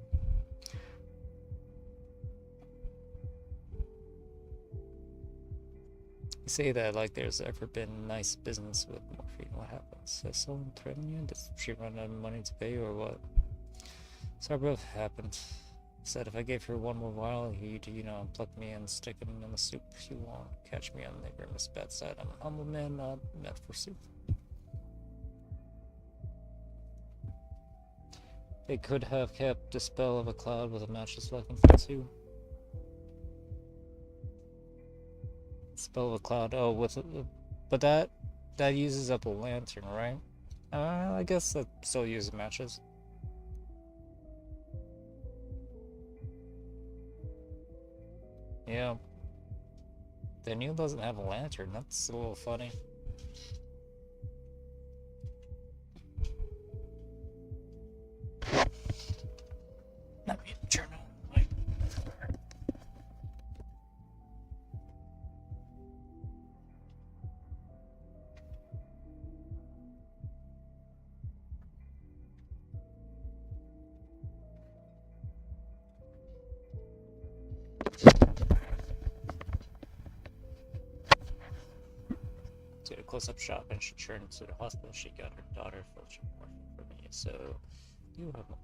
You say that like there's ever been nice business with morphine. What happens? Does someone threaten you? Does she run out of money to pay or what? So both happened. Said if I gave her one more vial, he'd, pluck me and stick him in the soup. He won't catch me on the neighbor's bedside. I'm a humble man, not meant for soup. They could have kept the spell of a cloud with a matchless looking for two. Spell of a cloud. Oh, but that uses up a lantern, right? I guess that still uses matches. Yeah. Daniel doesn't have a lantern. That's a little funny. Let me turn on the light. Did a close-up shot and she turned to the hospital. She got her daughter filter morphine for me. So, you have one.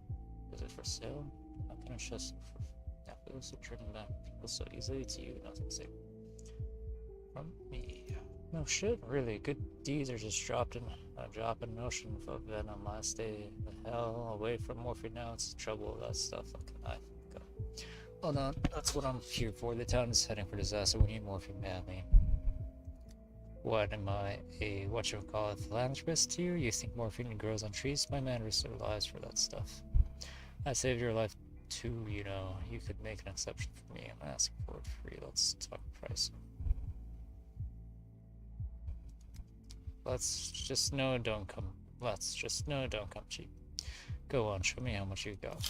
Is it for sale? How can I trust for that? It was turning down people so easily to you. Nothing safe from me. No shit, really. Good deeds are just dropped in an ocean of venom. Last day the hell away from morphine. Now it's trouble. That stuff. Like I go. Hold on, that's what I'm here for. The town is heading for disaster. We need morphine badly. What am I, a whatchamacallit philanthropist to you? You think morphine grows on trees? My man risked their lives for that stuff. I saved your life too, you could make an exception for me. I'm asking for it free. Let's talk price. Let's just know don't come cheap. Go on, show me how much you got.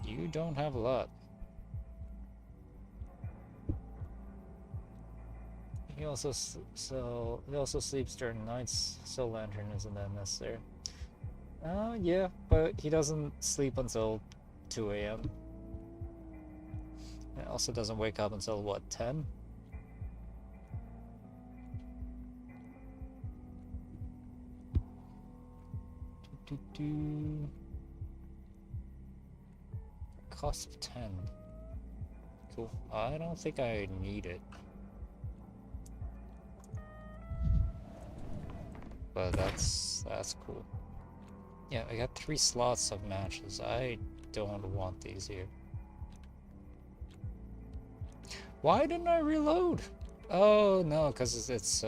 You don't have a lot. He also sleeps during nights, so lantern isn't that necessary. Yeah, but he doesn't sleep until 2 a.m. It also doesn't wake up until what, 10? Cost of 10. Cool. I don't think I need it. But that's cool. Yeah, I got 3 slots of matches. I don't want these here. Why didn't I reload? Oh no, because it's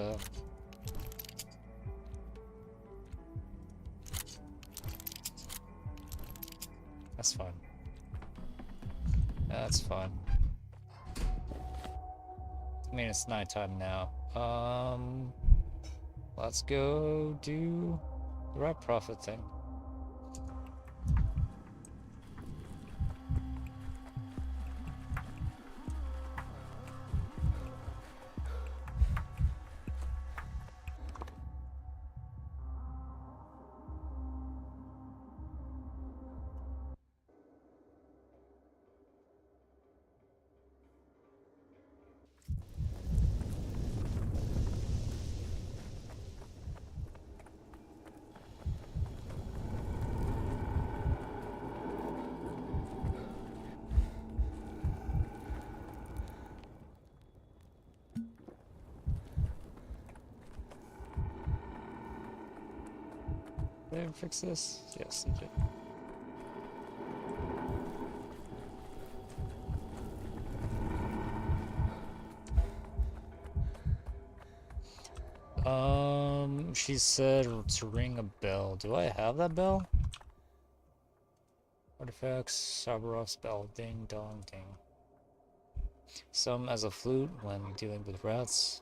that's fine. That's fine. I mean, it's nighttime now. Let's go do the right profit thing. Did they ever fix this? Yes, they did. She said to ring a bell. Do I have that bell? Artifacts, Sabarov's bell, ding dong ding. Some as a flute when dealing with rats.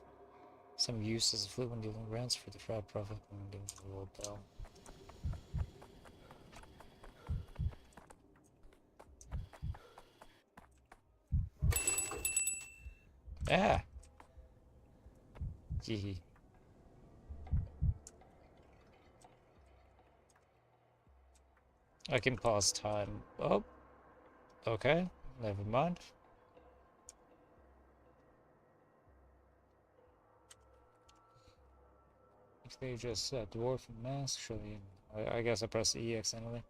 Some use as a flute when dealing with rats for the frat profit when dealing with the little bell. Ah! Gee. I can pause time. Oh, okay. Never mind. If they just said dwarf and mask, surely. I guess I pressed EX anyway.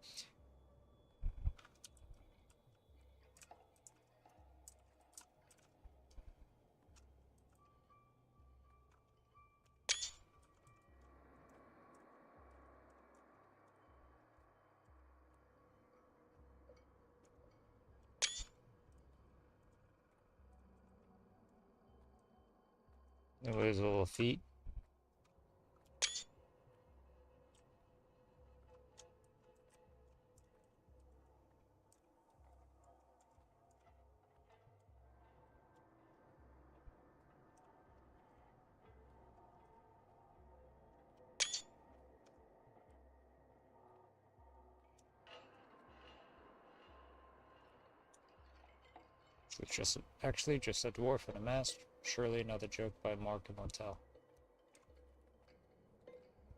There's little feet. So it's just actually just a dwarf and a mask. Surely another joke by Mark and Montel.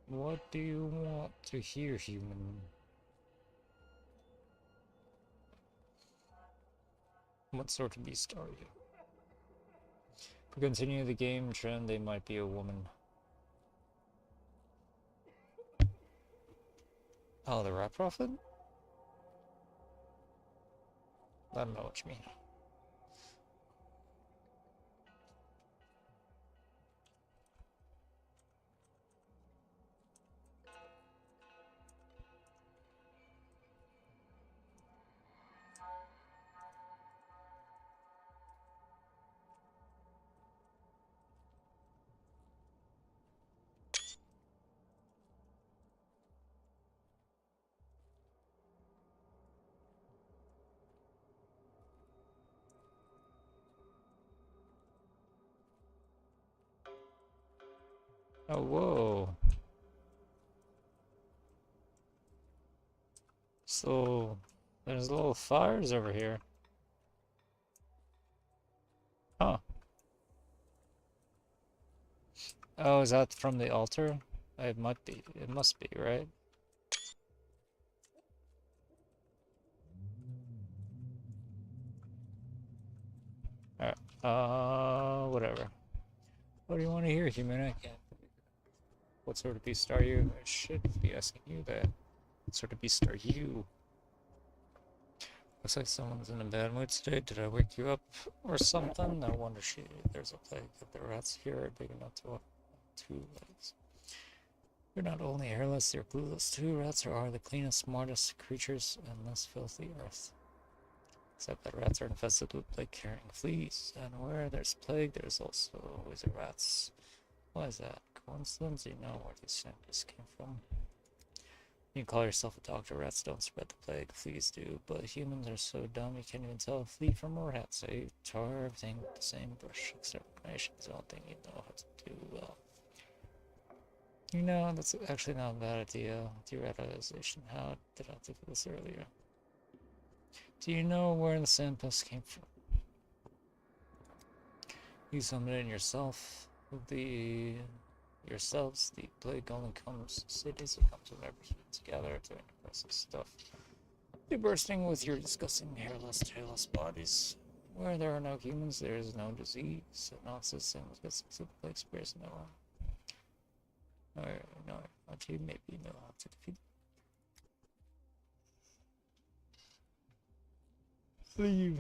What do you want to hear, human? What sort of beast are you? To continue the game trend, they might be a woman. Oh, the rat prophet? I don't know what you mean. Oh, whoa. So, there's little fires over here. Huh. Oh, is that from the altar? It might be. It must be, right? Alright. Whatever. What do you want to hear, human? I can't. What sort of beast are you? I should be asking you that. What sort of beast are you? Looks like someone's in a bad mood today. Did I wake you up or something? No wonder there's a plague. The rats here are big enough to walk on 2 legs. You're not only hairless, you're clueless too. Rats are the cleanest, smartest creatures on this filthy earth. Except that rats are infested with plague-carrying fleas. And where there's plague, there's also always a rats. Why is that? Coincidence? You know where these scientists came from. You can call yourself a doctor. Rats don't spread the plague, fleas do. But humans are so dumb you can't even tell a flea from a rat. So you tar everything with the same brush. Extermination is the only thing you know how to do well. You know, that's actually not a bad idea. Deradicalization. How did I think of this earlier? Do you know where the sandpests came from? You summoned it in yourself. Yourselves, the plague only comes cities. It comes when everyone together to impressive stuff. You're bursting with your disgusting hairless, tailless bodies. Where there are no humans, there is no disease. And also, same with the plague spares no one. No, not you. Maybe you know how to defeat. Leave.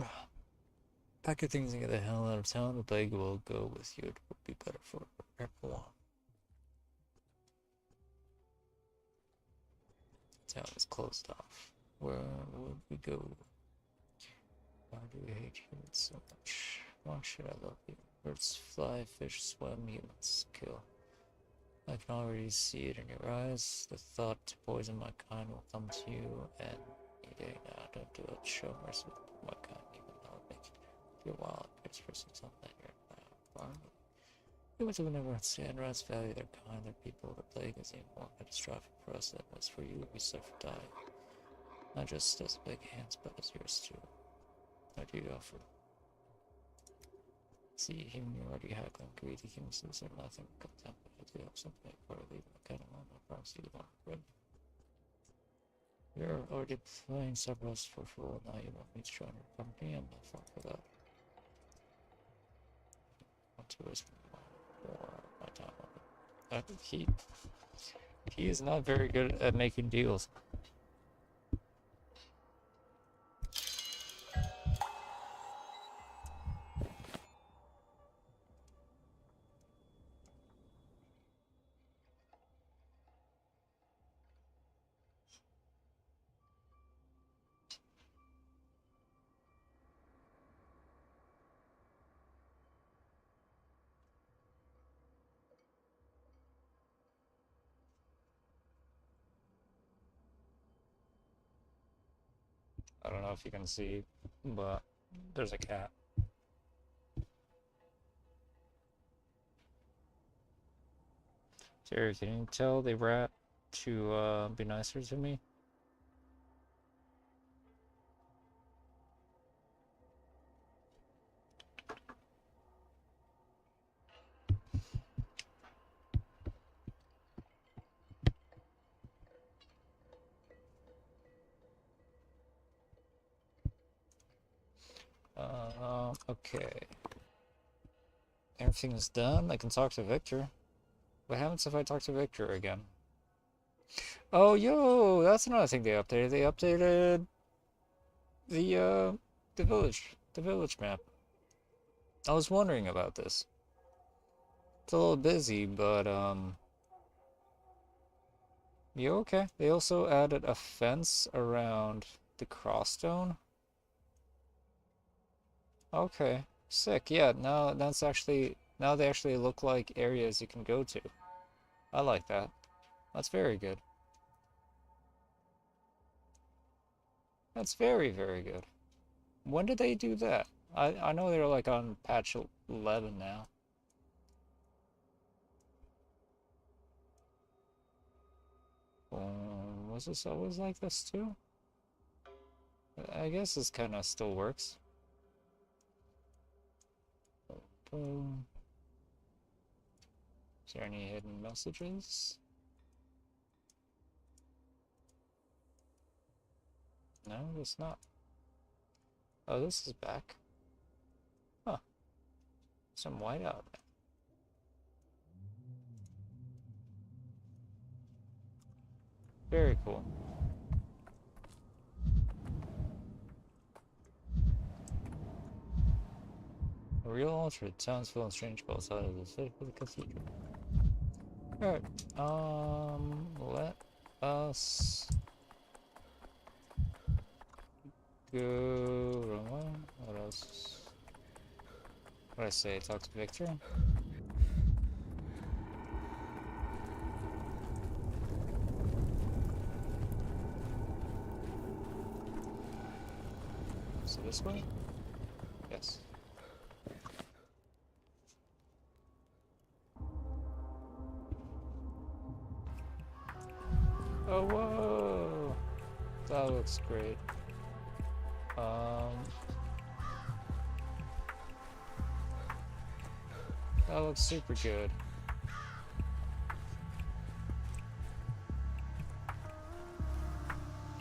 Pack your things and get the hell out of town. The plague will go with you. It will be better for everyone. town is closed off. Where would we go? Why do we hate humans so much? Why should I love you? Birds fly, fish swim, humans kill. I can already see it in your eyes. The thought to poison my kind will come to you any day now. Don't do it. Show mercy to my kind, even though it makes you feel wild. It's for something that you're not. Humans will never understand rats value their kind, their people. The plague is even more catastrophic for us than it was for you. We suffer dying. Not just as big hands, but as yours too. What do you offer? See, human, you already had them. Greedy humans are nothing. Contempt, but I do have something for leaving the kind of one. I promise you won't regret. You're already playing Cerberus for fool. Now you want me to join your company? I'm not fun for that. I want to waste more my time on it. He is not very good at making deals. I don't know if you can see, but there's a cat. Jerry, can you tell the rat to be nicer to me? Okay. Everything is done. I can talk to Victor. What happens if I talk to Victor again? Oh, yo, that's another thing they updated. They updated the village map. I was wondering about this. It's a little busy, but yeah, okay. They also added a fence around the crossstone. Okay, sick. Yeah, now they actually look like areas you can go to. I like that. That's very good. That's very, very good. When did they do that? I know they're like on patch 11 now. Was this always like this too? I guess this kind of still works. Boom. Is there any hidden messages? No, it's not. Oh, this is back. Huh. Some whiteout. Very cool. A real altar. Towns full of strange bells out of the city for the cathedral. Alright. Let us go. What else? What did I say? Talk to Victor? So this way? Yes. Oh, whoa! That looks great. That looks super good.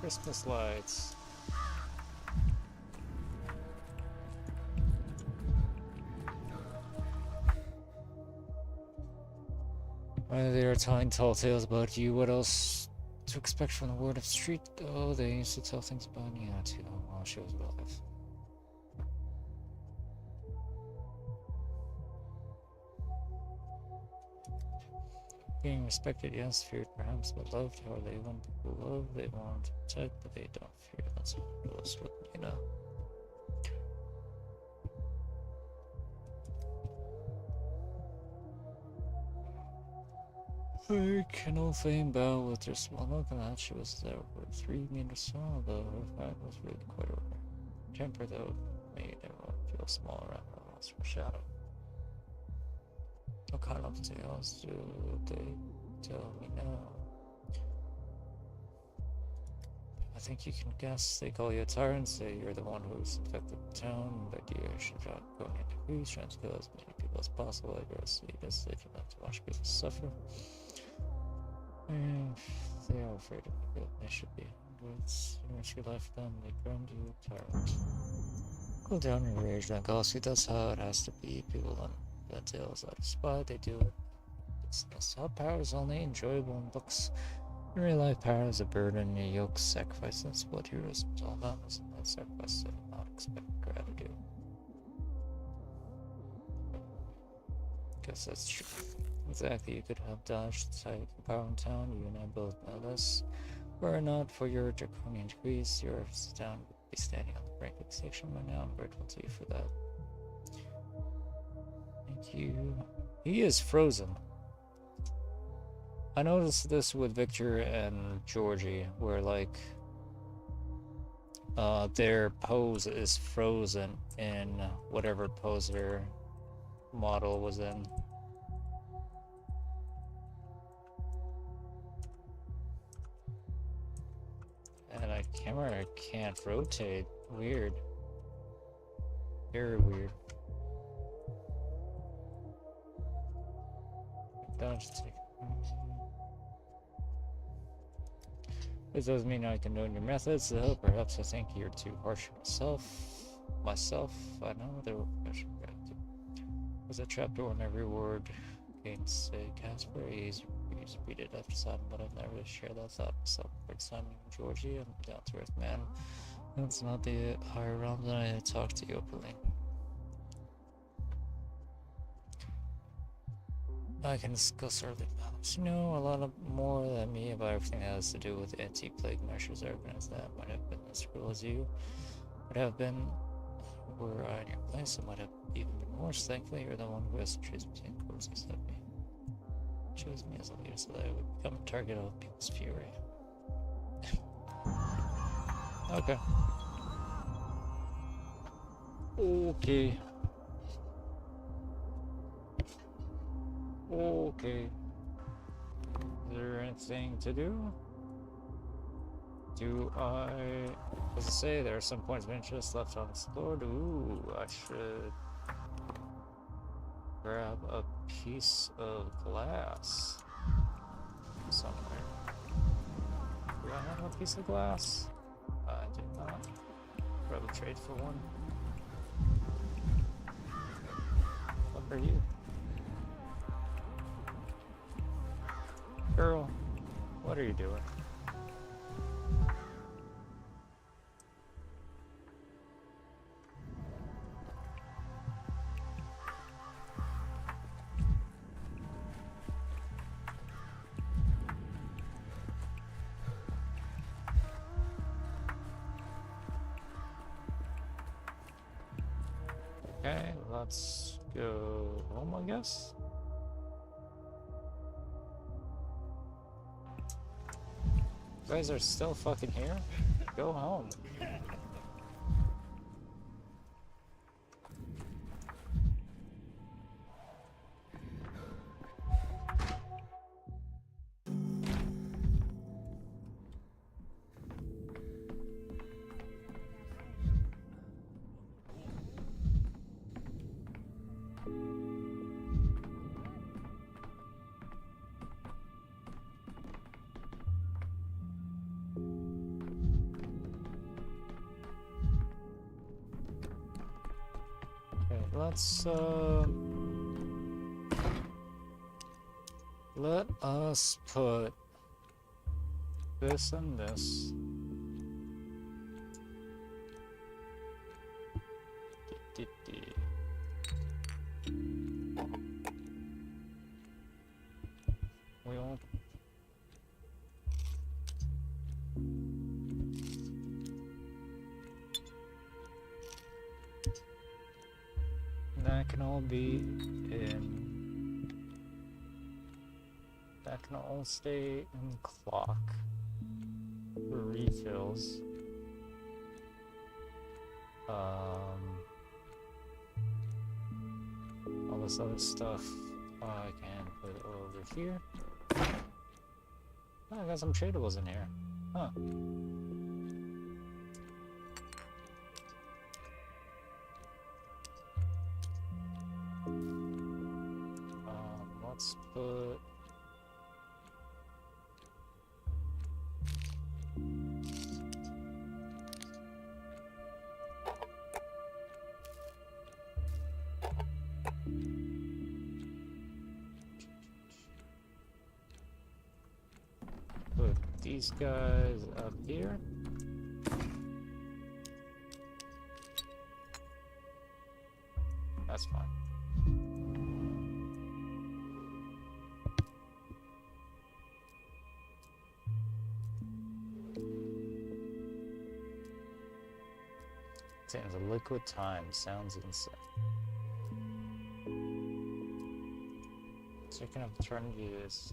Christmas lights. Whether they are telling tall tales about you, what else to expect from the word of street? Oh, they used to tell things about Nia too while she was alive. Being respected, yes, feared perhaps, but loved. How they want people love, they want to protect, but they don't fear. That's what you know. I can all fame bow with her small look, and that she was there for 3 meters tall, though her fat was really quite rare. Temper, though, made everyone feel small around her walls from shadow. What kind of tales do they tell me now? I think you can guess. They call you a tyrant, say you're the one who's infected the town, that you should not go into peace, trying to kill as many people as possible. I guess you just if you have to watch people suffer. And they are afraid of you, but they should be. Hundreds. You risk your life for them, they ground you a tyrant. Cool down your rage, then Galaxy. That's how it has to be. People on that tales out of spite, they do it. It's how power is only enjoyable in books. In real life, power is a burden, a yoke, sacrifice. That's what heroism is all about. It's not sacrifice, so not expect gratitude. Guess that's true. Exactly, you could have dodged the tide of power in town, you and I both know this. Were it not for your draconian decrees, your town would be standing on the brink of extinction right now. I'm grateful to you for that. Thank you. He is frozen. I noticed this with Victor and Georgie, where like their pose is frozen in whatever pose their model was in. And a camera can't rotate. Weird. Very weird. Dodge take. This doesn't mean I condone your methods, though. Perhaps I think you're too harsh on myself. I know there will be gratitude. There's a trapdoor in every word. Games say Casper. He's repeated after Simon, but I've never shared that thought myself. For Simon and Georgie, I'm down to earth man. That's not the higher realm that I talk to you openly. I can discuss early matters. You know a lot more than me about everything that has to do with anti-plague measures. I recognize that might have been as cruel as you would have been were I in your place. It might have even been worse. Thankfully, you're the one who has to choose between courses at me. Choose me as a leader so that I would become a target of people's fury. Okay. Okay. Okay. Is there anything to do? As I say, there are some points of interest left unexplored. Ooh, I should grab a piece of glass somewhere. Do I have a piece of glass? I do not. Probably trade for one. What are you? Girl, what are you doing? Okay, let's go home, I guess. You guys are still fucking here? Go home. Let us put this and this. We can all be in. That can all stay in clock for refills. All this other stuff I can put over here. Oh, I got some tradables in here. Huh. Let's put... put these guys up here. That's fine. The liquid time sounds insane. Second of eternity is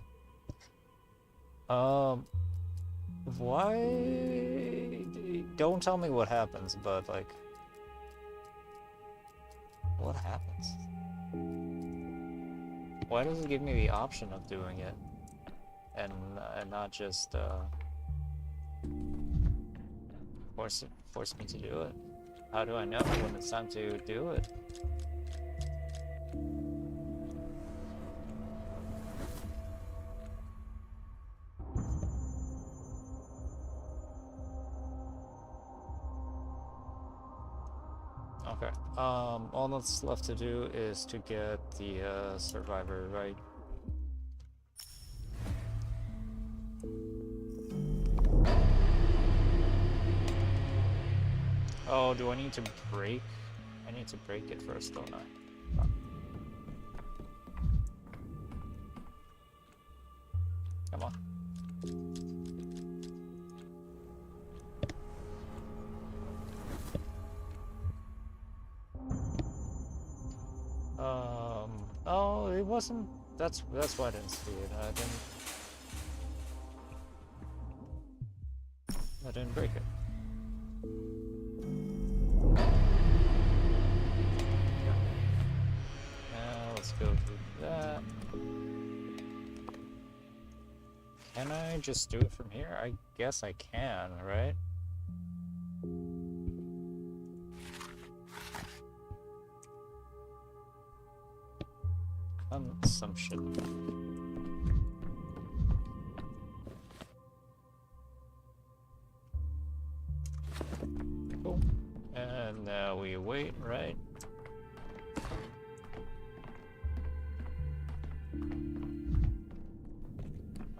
why don't tell me what happens, but like what happens? Why does it give me the option of doing it and not just force me to do it? How do I know when it's time to do it? Okay. All that's left to do is to get the survivor right. Oh, do I need to break? I need to break it first, don't I? Come on. Oh, it wasn't. That's why I didn't see it. I didn't break it. Now let's go through that. Can I just do it from here? I guess I can, right? Assumption. Cool. And now we wait, right?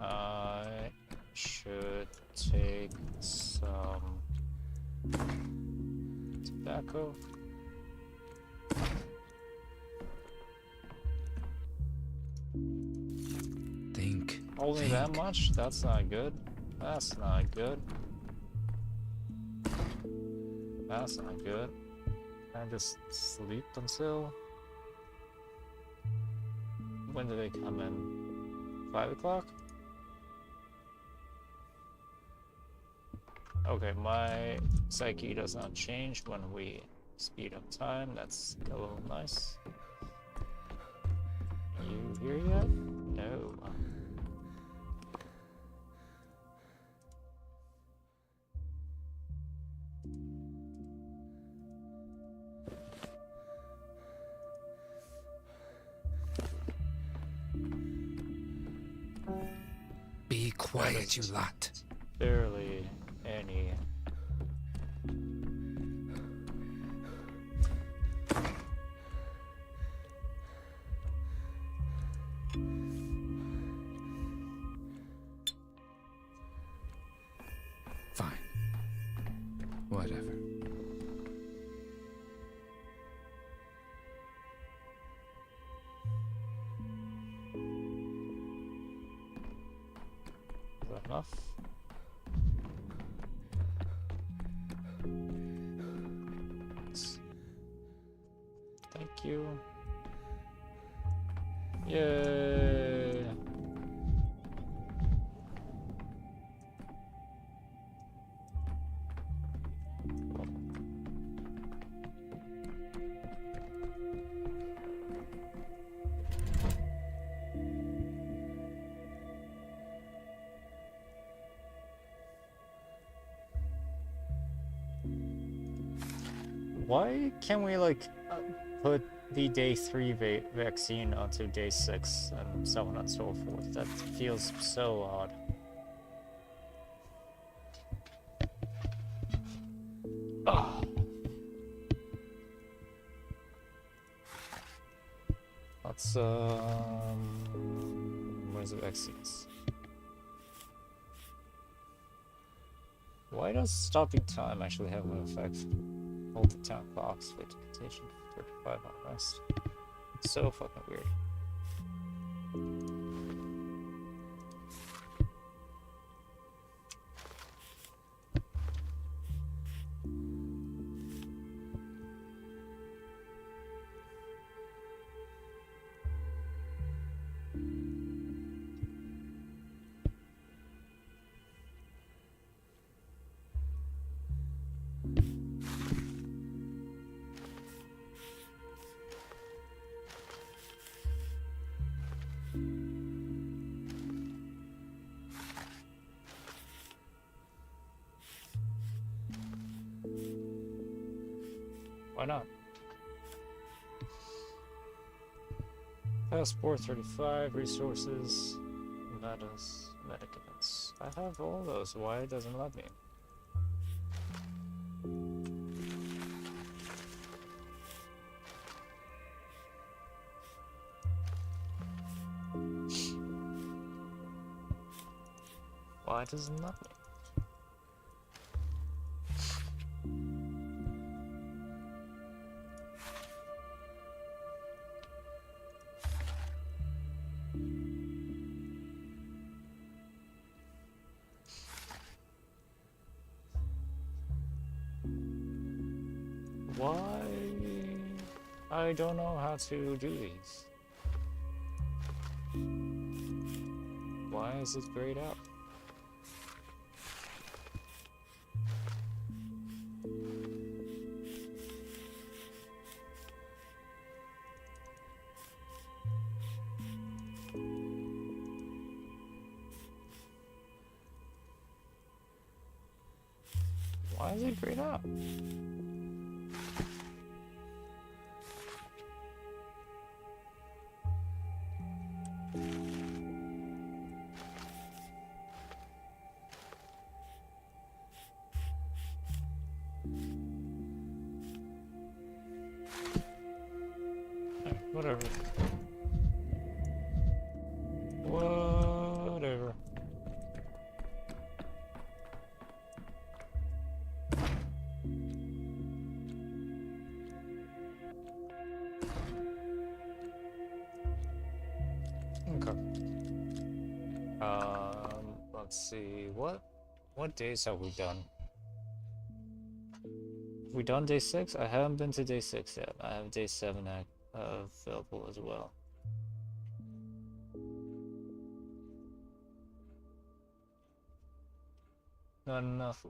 I should take some tobacco. Only that much? That's not good. That's not good. That's not good. Can I just sleep until... When do they come in? 5 o'clock? Okay, my psyche does not change when we speed up time. That's a little nice. You here yet? No. Be quiet, you lot. Barely any. Fine. Whatever. Is that enough? Thank you. Yay! Why can't we like put the day 3 vaccine onto day 6 and so on and so forth? That feels so odd. Oh. Let's where's the vaccines? Why does stopping time actually have an effect? Hold the town clocks, wait to contation, 35 on rest. So fucking weird. Why not? Passport 35, resources, medicaments. I have all those. Why it doesn't let me? Why doesn't it let me? Why? I don't know how to do these. Why is it grayed out? Why is it grayed out? Whatever. Whatever. Okay. Let's see. What days have we done? Have we done day 6? I haven't been to day 6 yet. I have day 7 available as well. Not enough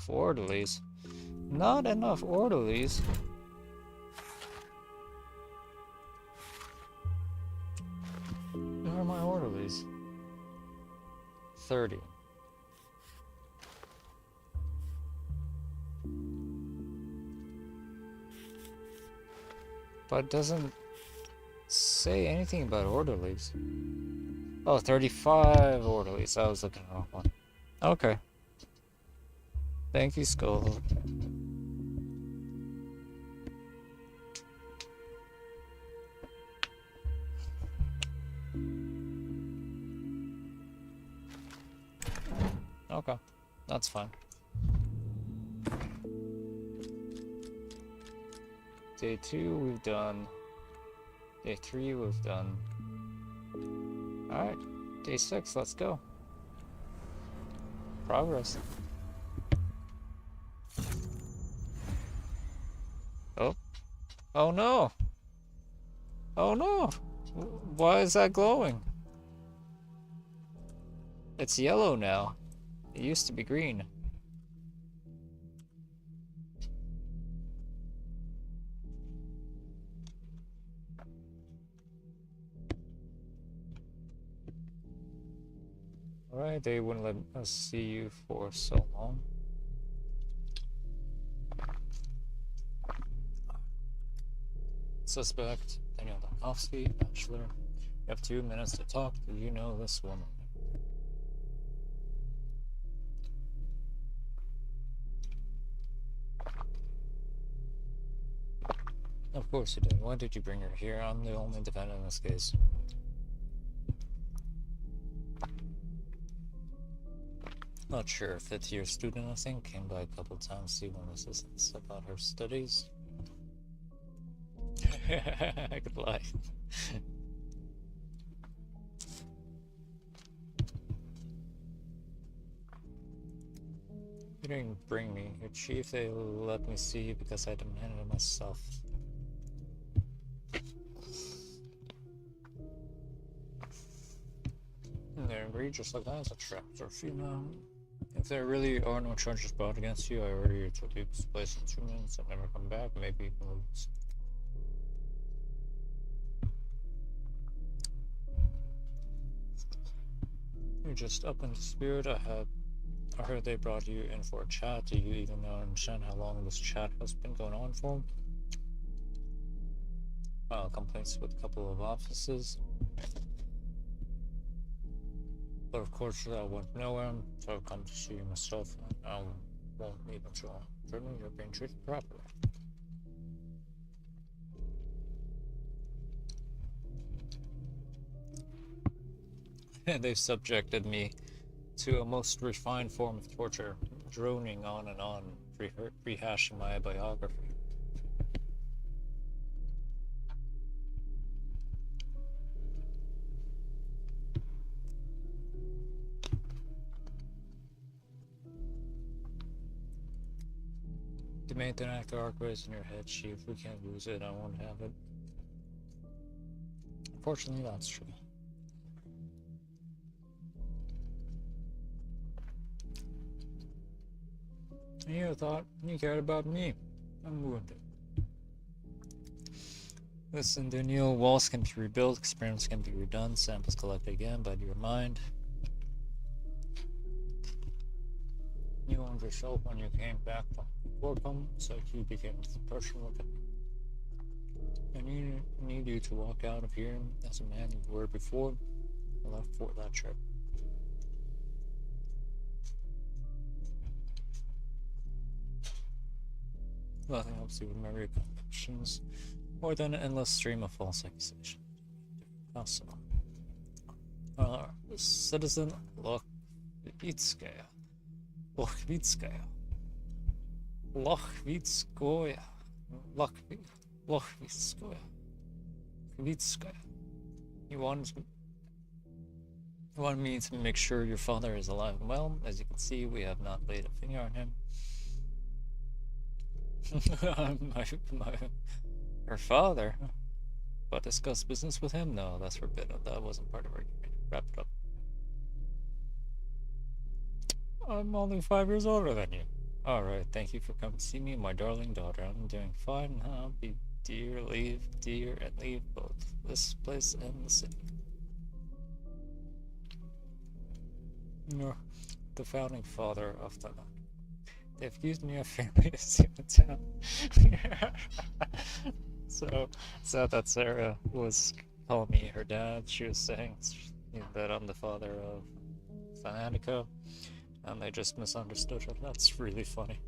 orderlies. Not enough orderlies. Where are my orderlies? 30. But it doesn't say anything about orderlies. Oh, 35 orderlies. I was looking at the wrong one. Okay. Thank you, Skull. Okay, that's fine. Day 2 we've done. Day 3 we've done. Alright, day 6, let's go. Progress. Oh. Oh no! Oh no! Why is that glowing? It's yellow now. It used to be green. Alright, they wouldn't let us see you for so long. Suspect, Daniel Dankowski, bachelor. You have 2 minutes to talk. Do you know this woman? Of course you did. Why did you bring her here? I'm the only defendant in this case. Not sure. 5th-year student, I think. Came by a couple times to see one assistants about her studies. I could lie. You didn't bring me here, Chief. They let me see you because I demanded it myself. They're agreed just like that as a trap or female. If there really are no charges brought against you, I order you to leave this place in 2 minutes and never come back. Maybe you can lose. You're just up in the spirit. I heard they brought you in for a chat. Do you even understand how long this chat has been going on for? Complaints with a couple of offices. But of course that went nowhere, so I've come to see you myself. I won't even join. Certainly you're being treated properly. They've subjected me to a most refined form of torture, droning on and on, rehashing my biography. The main thing actor arc raised in your head, Chief. We can't lose it. I won't have it. Unfortunately, that's true. You thought you cared about me. I'm wounded. Listen, Daniel, walls can be rebuilt, experiments can be redone, samples collected again by your mind. You owned yourself when you came back from Warcom, so you became a person with it. I need you to walk out of here as a man you were before I left for that trip. Nothing helps you remember your convictions more than an endless stream of false accusation. Possible. Citizen Lochvitskaya. Lochvitskaya. You want me to make sure your father is alive and well. As you can see, we have not laid a finger on him. Her father? But discuss business with him? No, that's forbidden. That wasn't part of our game. Wrap it up. I'm only 5 years older than you. Alright, thank you for coming to see me, my darling daughter. I'm doing fine. I'll be dear and leave both this place and the city. You're the founding father of the land. They've used me a family to see the town. So that Sarah was calling me her dad. She was saying that I'm the father of Fanatica, and they just misunderstood her. That's really funny.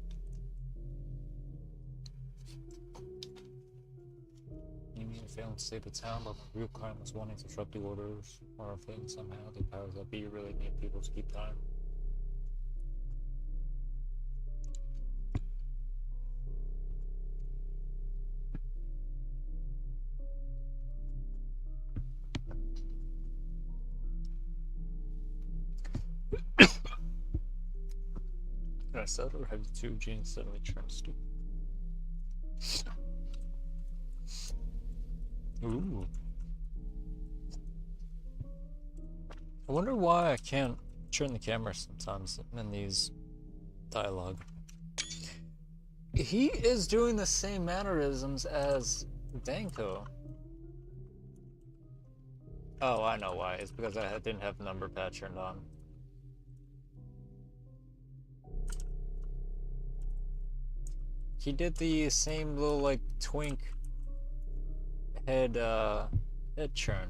You mean failing to save the town, but the real crime was wanting to disrupt the orders or things somehow? The powers that be really need people to keep time. I said, or have the 2 genes suddenly turned stupid? Ooh. I wonder why I can't turn the camera sometimes in these dialogue. He is doing the same mannerisms as Danko. Oh, I know why. It's because I didn't have number pad turned on. He did the same little, like, twink head churn.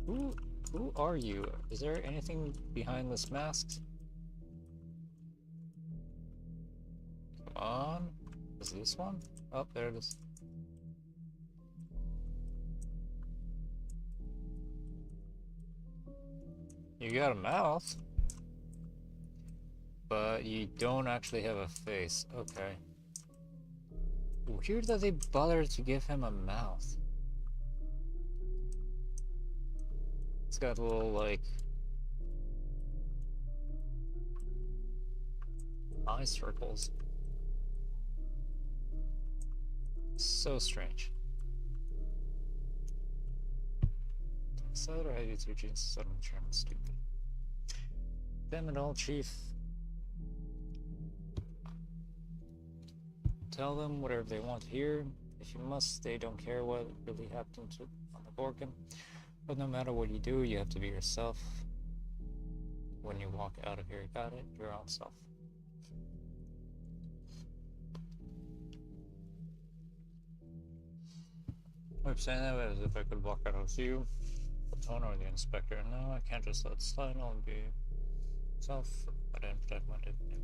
Who are you? Is there anything behind this mask? Come on. Is this one? Oh, there it is. You got a mouth, but you don't actually have a face. Okay. Weird that they bothered to give him a mouth. It's got little, like, eye circles. So strange. So or have you two genes suddenly turn stupid? Damn it all, Chief. Tell them whatever they want to hear. If you must, they don't care what really happened on the Gorgon. But no matter what you do, you have to be yourself. When you walk out of here, got it? Your own self. I'm saying that as if I could walk out with you. Patho or the inspector. No, I can't just let it slide. I'll be myself. I didn't protect my dignity.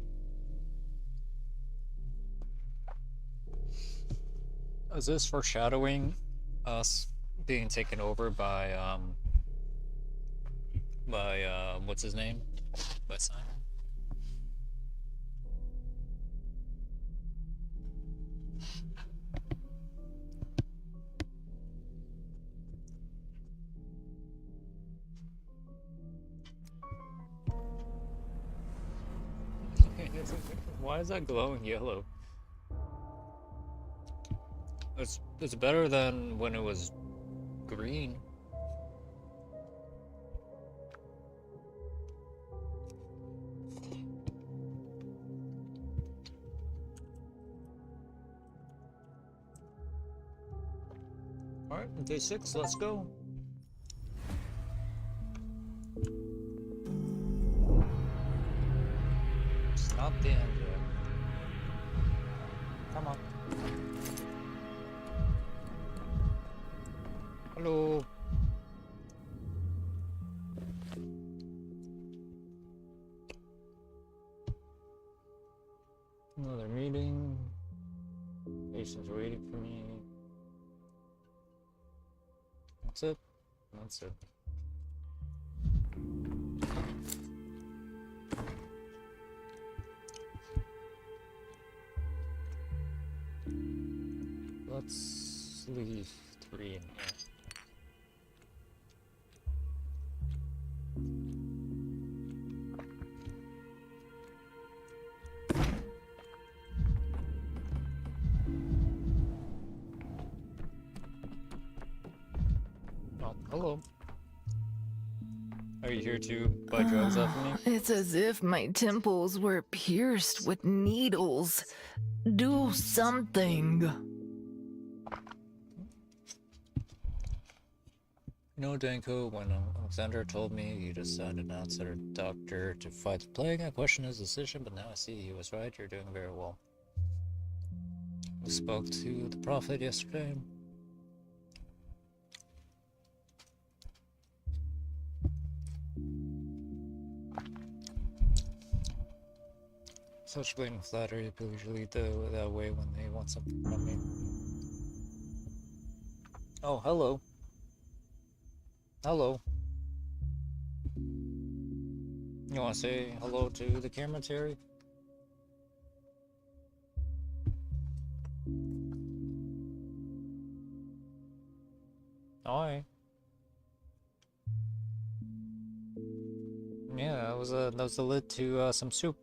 Is this foreshadowing us being taken over by what's his name? By Simon? Why is that glowing yellow? It's better than when it was green. Alright, day 6, let's go. It's not the end yet. Come on. Hello. Another meeting. Patients waiting for me. That's it. That's it. Let's leave 3 in here. Oh, hello. Are you here to buy drugs off of me? It's as if my temples were pierced with needles. Do something. No, Danko, when Alexander told me he decided not to a doctor to fight the plague, I questioned his decision, but now I see he was right. You're doing very well. We spoke to the prophet yesterday. Such blatant flattery, people usually do that way when they want something from me. Oh, hello. Hello. You want to say hello to the camera, Terry? Hi. Yeah, that was the lid to some soup.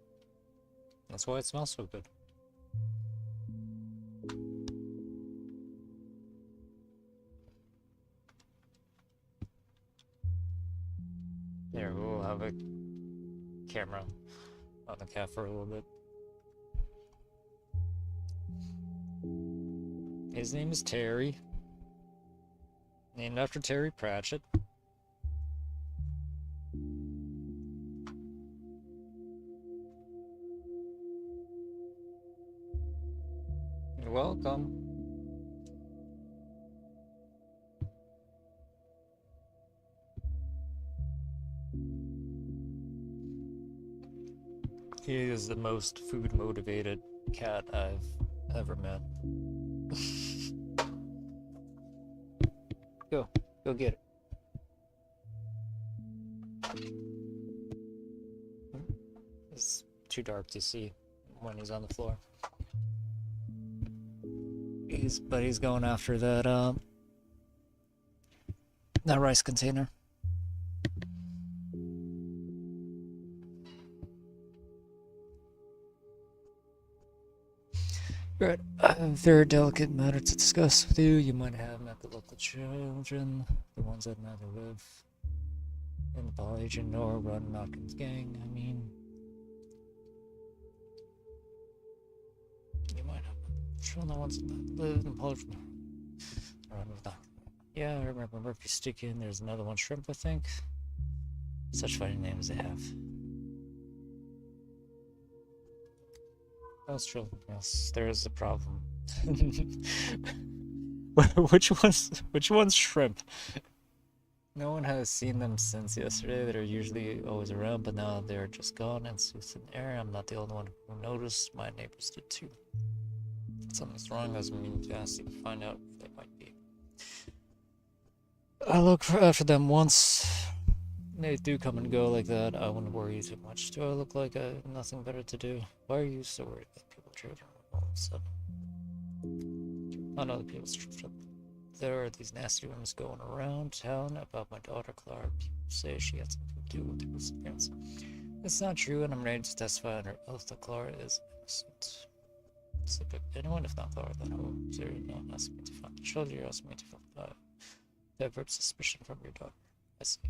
That's why it smells so good. There, we'll have a camera on the cat for a little bit. His name is Terry. Named after Terry Pratchett. You're welcome. He is the most food motivated cat I've ever met. Go get it. It's too dark to see when he's on the floor. But he's going after that that rice container. Right. There are delicate matter to discuss with you. You might have met the local children, the ones that neither live in the Polygon nor run Malcolm's gang. I mean, you might have children the ones that live in Polygon. Yeah, I remember Murphy Sticky, and there's another one, Shrimp, I think. Such funny names they have. That's true. Yes, there is a problem. Which one's Shrimp? No one has seen them since yesterday. They're usually always around, but now they're just gone and Sue's in the air. I'm not the only one who noticed. My neighbors did too. Something's wrong. I was meaning to ask you to find out if they might be. I look after them once. They do come and go like that. I wouldn't worry you too much. Do I look like I have nothing better to do? Why are you so worried about people children all of a sudden? I know the people's children. There are these nasty rumors going around town about my daughter Clara. People say she had something to do with her disappearance. It's not true, and I'm ready to testify under oath that Clara is innocent. So if anyone, if not Clara, then who? So you're not asking me to find the children, you're asking me to divert suspicion from your daughter. I see.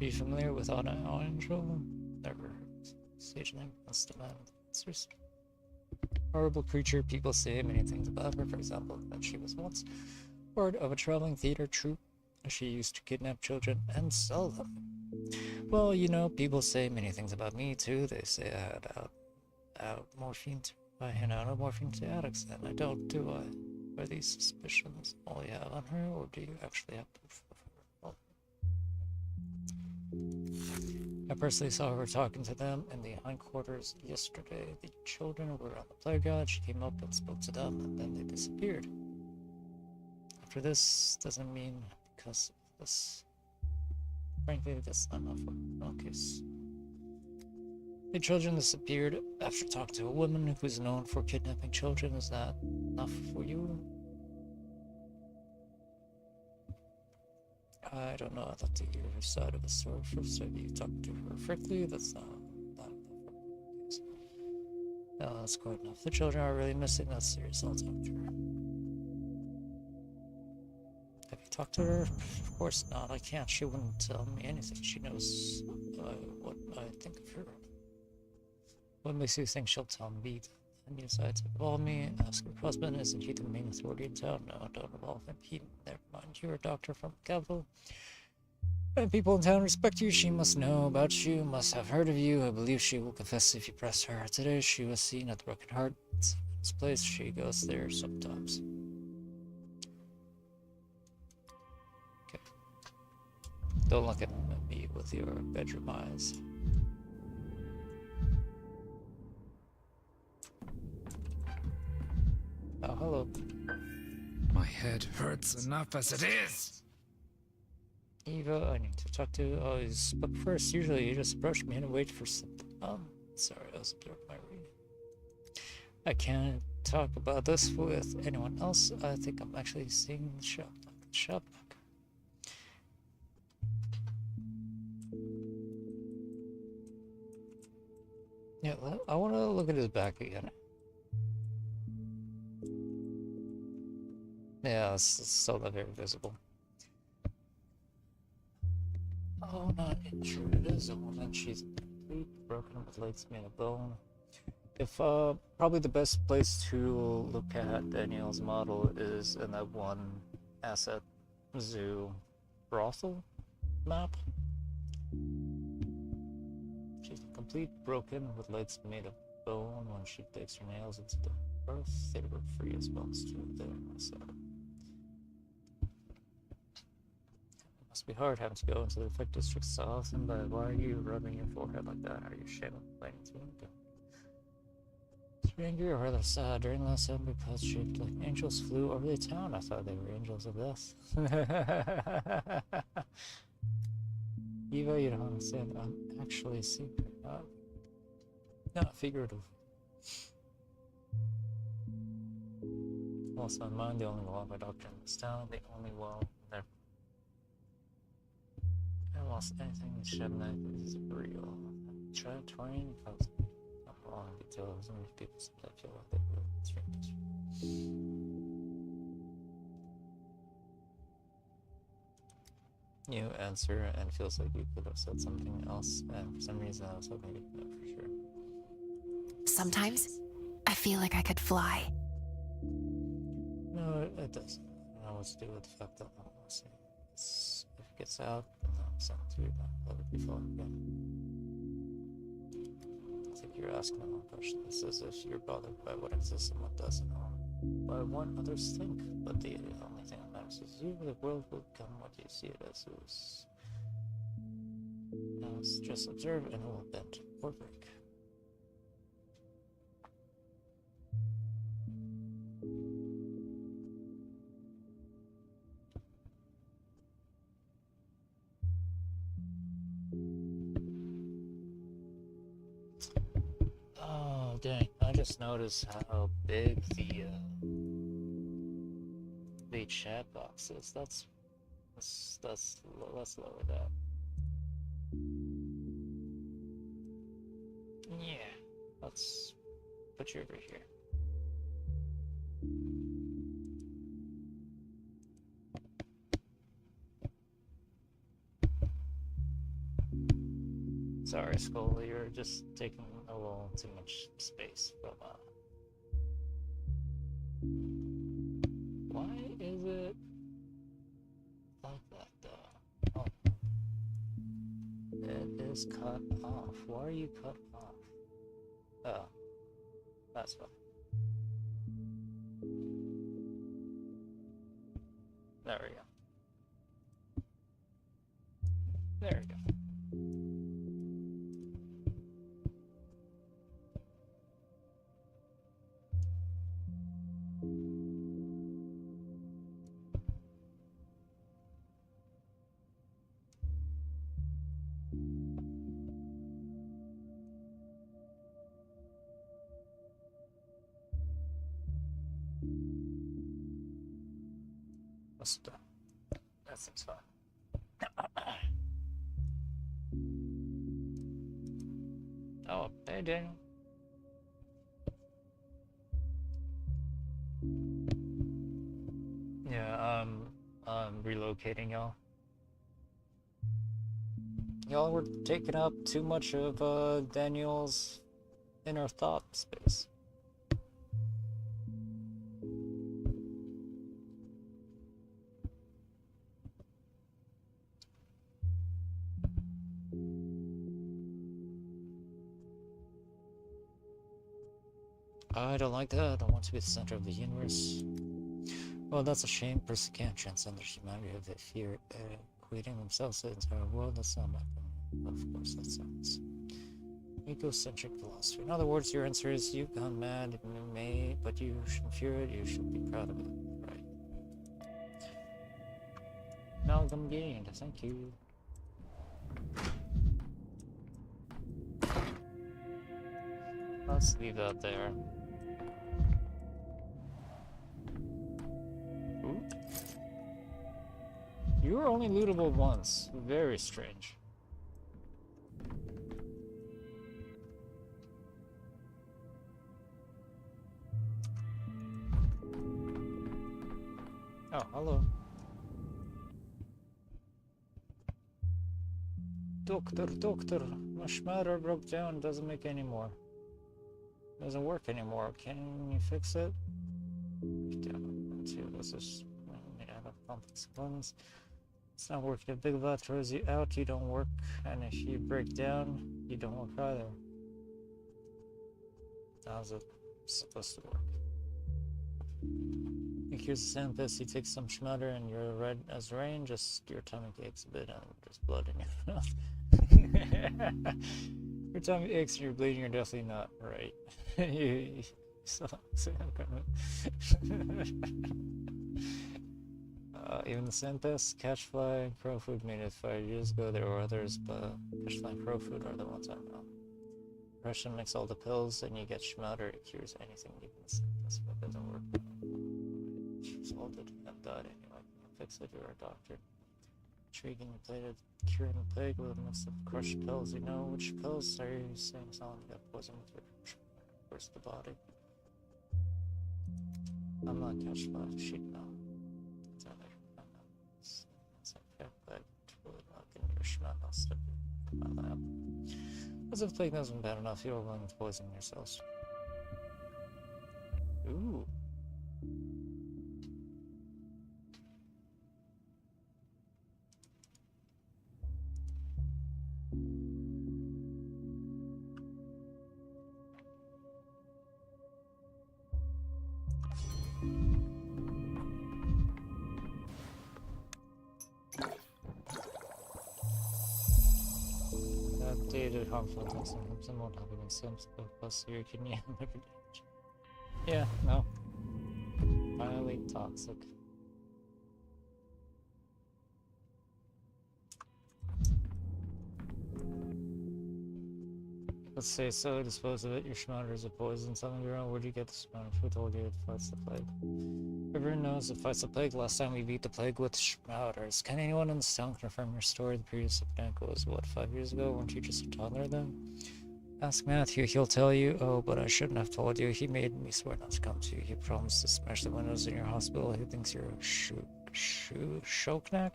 Are you familiar with Anna Angel? Never heard. Stage name must demand answers. Horrible creature. People say many things about her. For example, that she was once part of a traveling theater troupe. She used to kidnap children and sell them. Well, you know, people say many things about me too. They say I had out morphine. I hand out morphine to addicts, and I don't, do I? Are these suspicions all you have on her, or do you actually have proof of her? I personally saw her talking to them in the hindquarters yesterday. The children were on the playground. She came up and spoke to them, and then they disappeared. After this, doesn't mean because of this. Frankly, that's not enough for no case. The children disappeared after talking to a woman who is known for kidnapping children. Is that enough for you? I don't know. I'd like to hear her side of the story first. Have you talked to her frankly? That's not enough. No, that's quite enough. The children are really missing. That's serious. I'll talk to her. Have you talked to her? Of course not. I can't. She wouldn't tell me anything. She knows what I think of her. What makes you think she'll tell me? And you decide to involve me. Ask her husband. Isn't he the main authority in town? No, don't involve him. Never mind. You're a doctor from the capital. And people in town respect you. She must know about you, must have heard of you. I believe she will confess if you press her. Today she was seen at the Broken Heart. It's this place. She goes there sometimes. Okay. Don't look at me with your bedroom eyes. Oh, hello. My head hurts enough as it is. Eva, I need to talk to. Oh, but first, usually you just approach me and wait for something. Sorry, I was observing my reading. I can't talk about this with anyone else. I think I'm actually seeing the shop. Yeah, I want to look at his back again. Yeah, it's still not very visible. Oh, not sure it is a woman. She's completely broken with legs made of bone. If probably the best place to look at Danielle's model is in that one asset zoo brothel map. She's complete broken with legs made of bone. When she digs her nails into the earth, they were free as bones too. There, I said. It must be hard having to go into the effect district so often, but why are you rubbing your forehead like that? Are you ashamed of complaining to me? Angry or rather sad during last time because shaped like angels flew over the town. I thought they were angels of death. Eva, you don't understand. I'm actually seeing her. Not figurative. Also in mind, the only law by doctor in this town, the only law there. I lost anything in Shebna is real. Try trying because long details and people sometimes feel like they really strange. You answer and feels like you could have said something else, and for some reason I was hoping you'd know for sure. Sometimes I feel like I could fly. No, it doesn't. I don't know what to do with the fact that I'm listening. If it gets out, then I'll send it to you, then let it be fun again. I think you're asking the wrong question. This is if you're bothered by what exists and what doesn't, or by what others think. But the only thing that matters is you. The world will become what you see it as. Now it's just observe and it will bend or break. Oh dang! I just noticed how big the chat box is. Let's lower that. Yeah, let's put you over here. Sorry, Skull, you're just taking a little too much space from Why is it like that though? Oh. It is cut off. Why are you cut off? Oh. That's fine. There we go. There we go. That seems fine. Oh, hey Daniel. Yeah, I'm relocating y'all. Y'all were taking up too much of Daniel's inner thought space. I don't like that. I want to be the center of the universe. Well, that's a shame. Person can't transcend their humanity if they fear equating themselves to the entire world. That's not my opinion. Of course, that sounds egocentric philosophy. In other words, your answer is you've gone mad, but you shouldn't fear it. You should be proud of it. Right. Amalgam gained. Thank you. Let's leave that there. Ooh. You were only lootable once. Very strange. Oh, hello. Doctor, my schmatter broke down, doesn't make any more. Doesn't work anymore. Can you fix it? Yeah, let's see, this is complex components. It's not working. If Big Bot throws you out, you don't work, and if you break down, you don't work either. How's it supposed to work? Here's the sand pest. You take some schmutter and you're red as rain, just your tummy aches a bit and there's blood in your mouth. Your tummy aches and you're bleeding, you're definitely not right. Even the sand pest, catchfly, and crow food made it 5 years ago. There were others, but catchfly and crow food are the ones I know. Russian makes all the pills and you get schmutter. It cures anything, even the sand pest, but it doesn't work. Salted and died anyway. Fix it, you're a doctor. Intriguing, you played a curing the plague with a mix of crushed pills. You know which pills are you saying someone got poisoned with your burst the body? I'm not catched by sheet now. It's out there. I know. It's okay, but really not getting your schmuck. I'll step in my lab. As if the plague hasn't bad enough, you're willing to poison yourselves. Ooh. Updated harmful things and helps them won't have against them, so plus your kidney and liver damage. Yeah, no. Highly toxic. Let's say so, dispose of it. Your schmutter is a poison. Something your own. Where'd you get the schmutter? Who told you it fights the plague? Everyone knows it fights the plague. Last time we beat the plague with schmutters. Can anyone in this town confirm your story? The previous epidemic was, what, 5 years ago? Weren't you just a toddler then? Ask Matthew, he'll tell you. Oh, but I shouldn't have told you. He made me swear not to come to you. He promised to smash the windows in your hospital. He thinks you're a shoknak?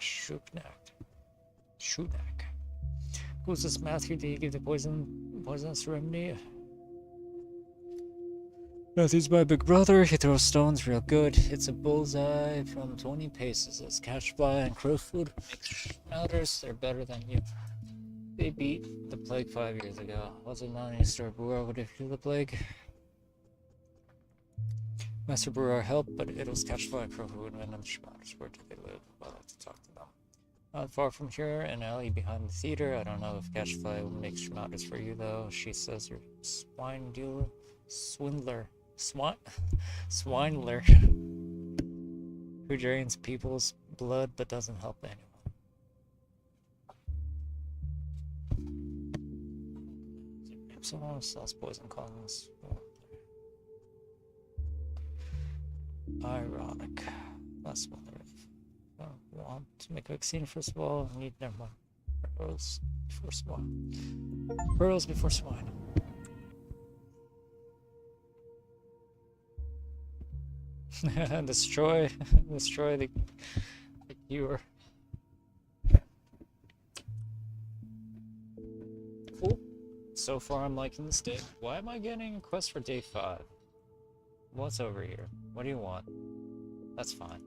Shoonak. Who's this Matthew? Did he give the poisonous remedy? Matthew's my big brother. He throws stones real good. It's a bullseye from 20 paces. It's catchfly and crow food. Makes schmutters. They're better than you. They beat the plague 5 years ago. Wasn't money Mr. Brewer would have killed the plague. Master Brewer helped, but it was catchfly and crow food and the schmutters. Where do they live? I'd like to talk to them. Not far from here, an alley behind the theater. I don't know if catchfly will make schmutters for you though. She says you're swine dealer, swindler. Swindler who drains people's blood but doesn't help anyone. Someone sells poison colonies. Ironic. That's what there is. Want to make a vaccine first of all. Never mind. Pearls before swine. Pearls before swine. destroy the cure. Cool. So far I'm liking this day. Why am I getting a quest for day 5? What's over here? What do you want? That's fine.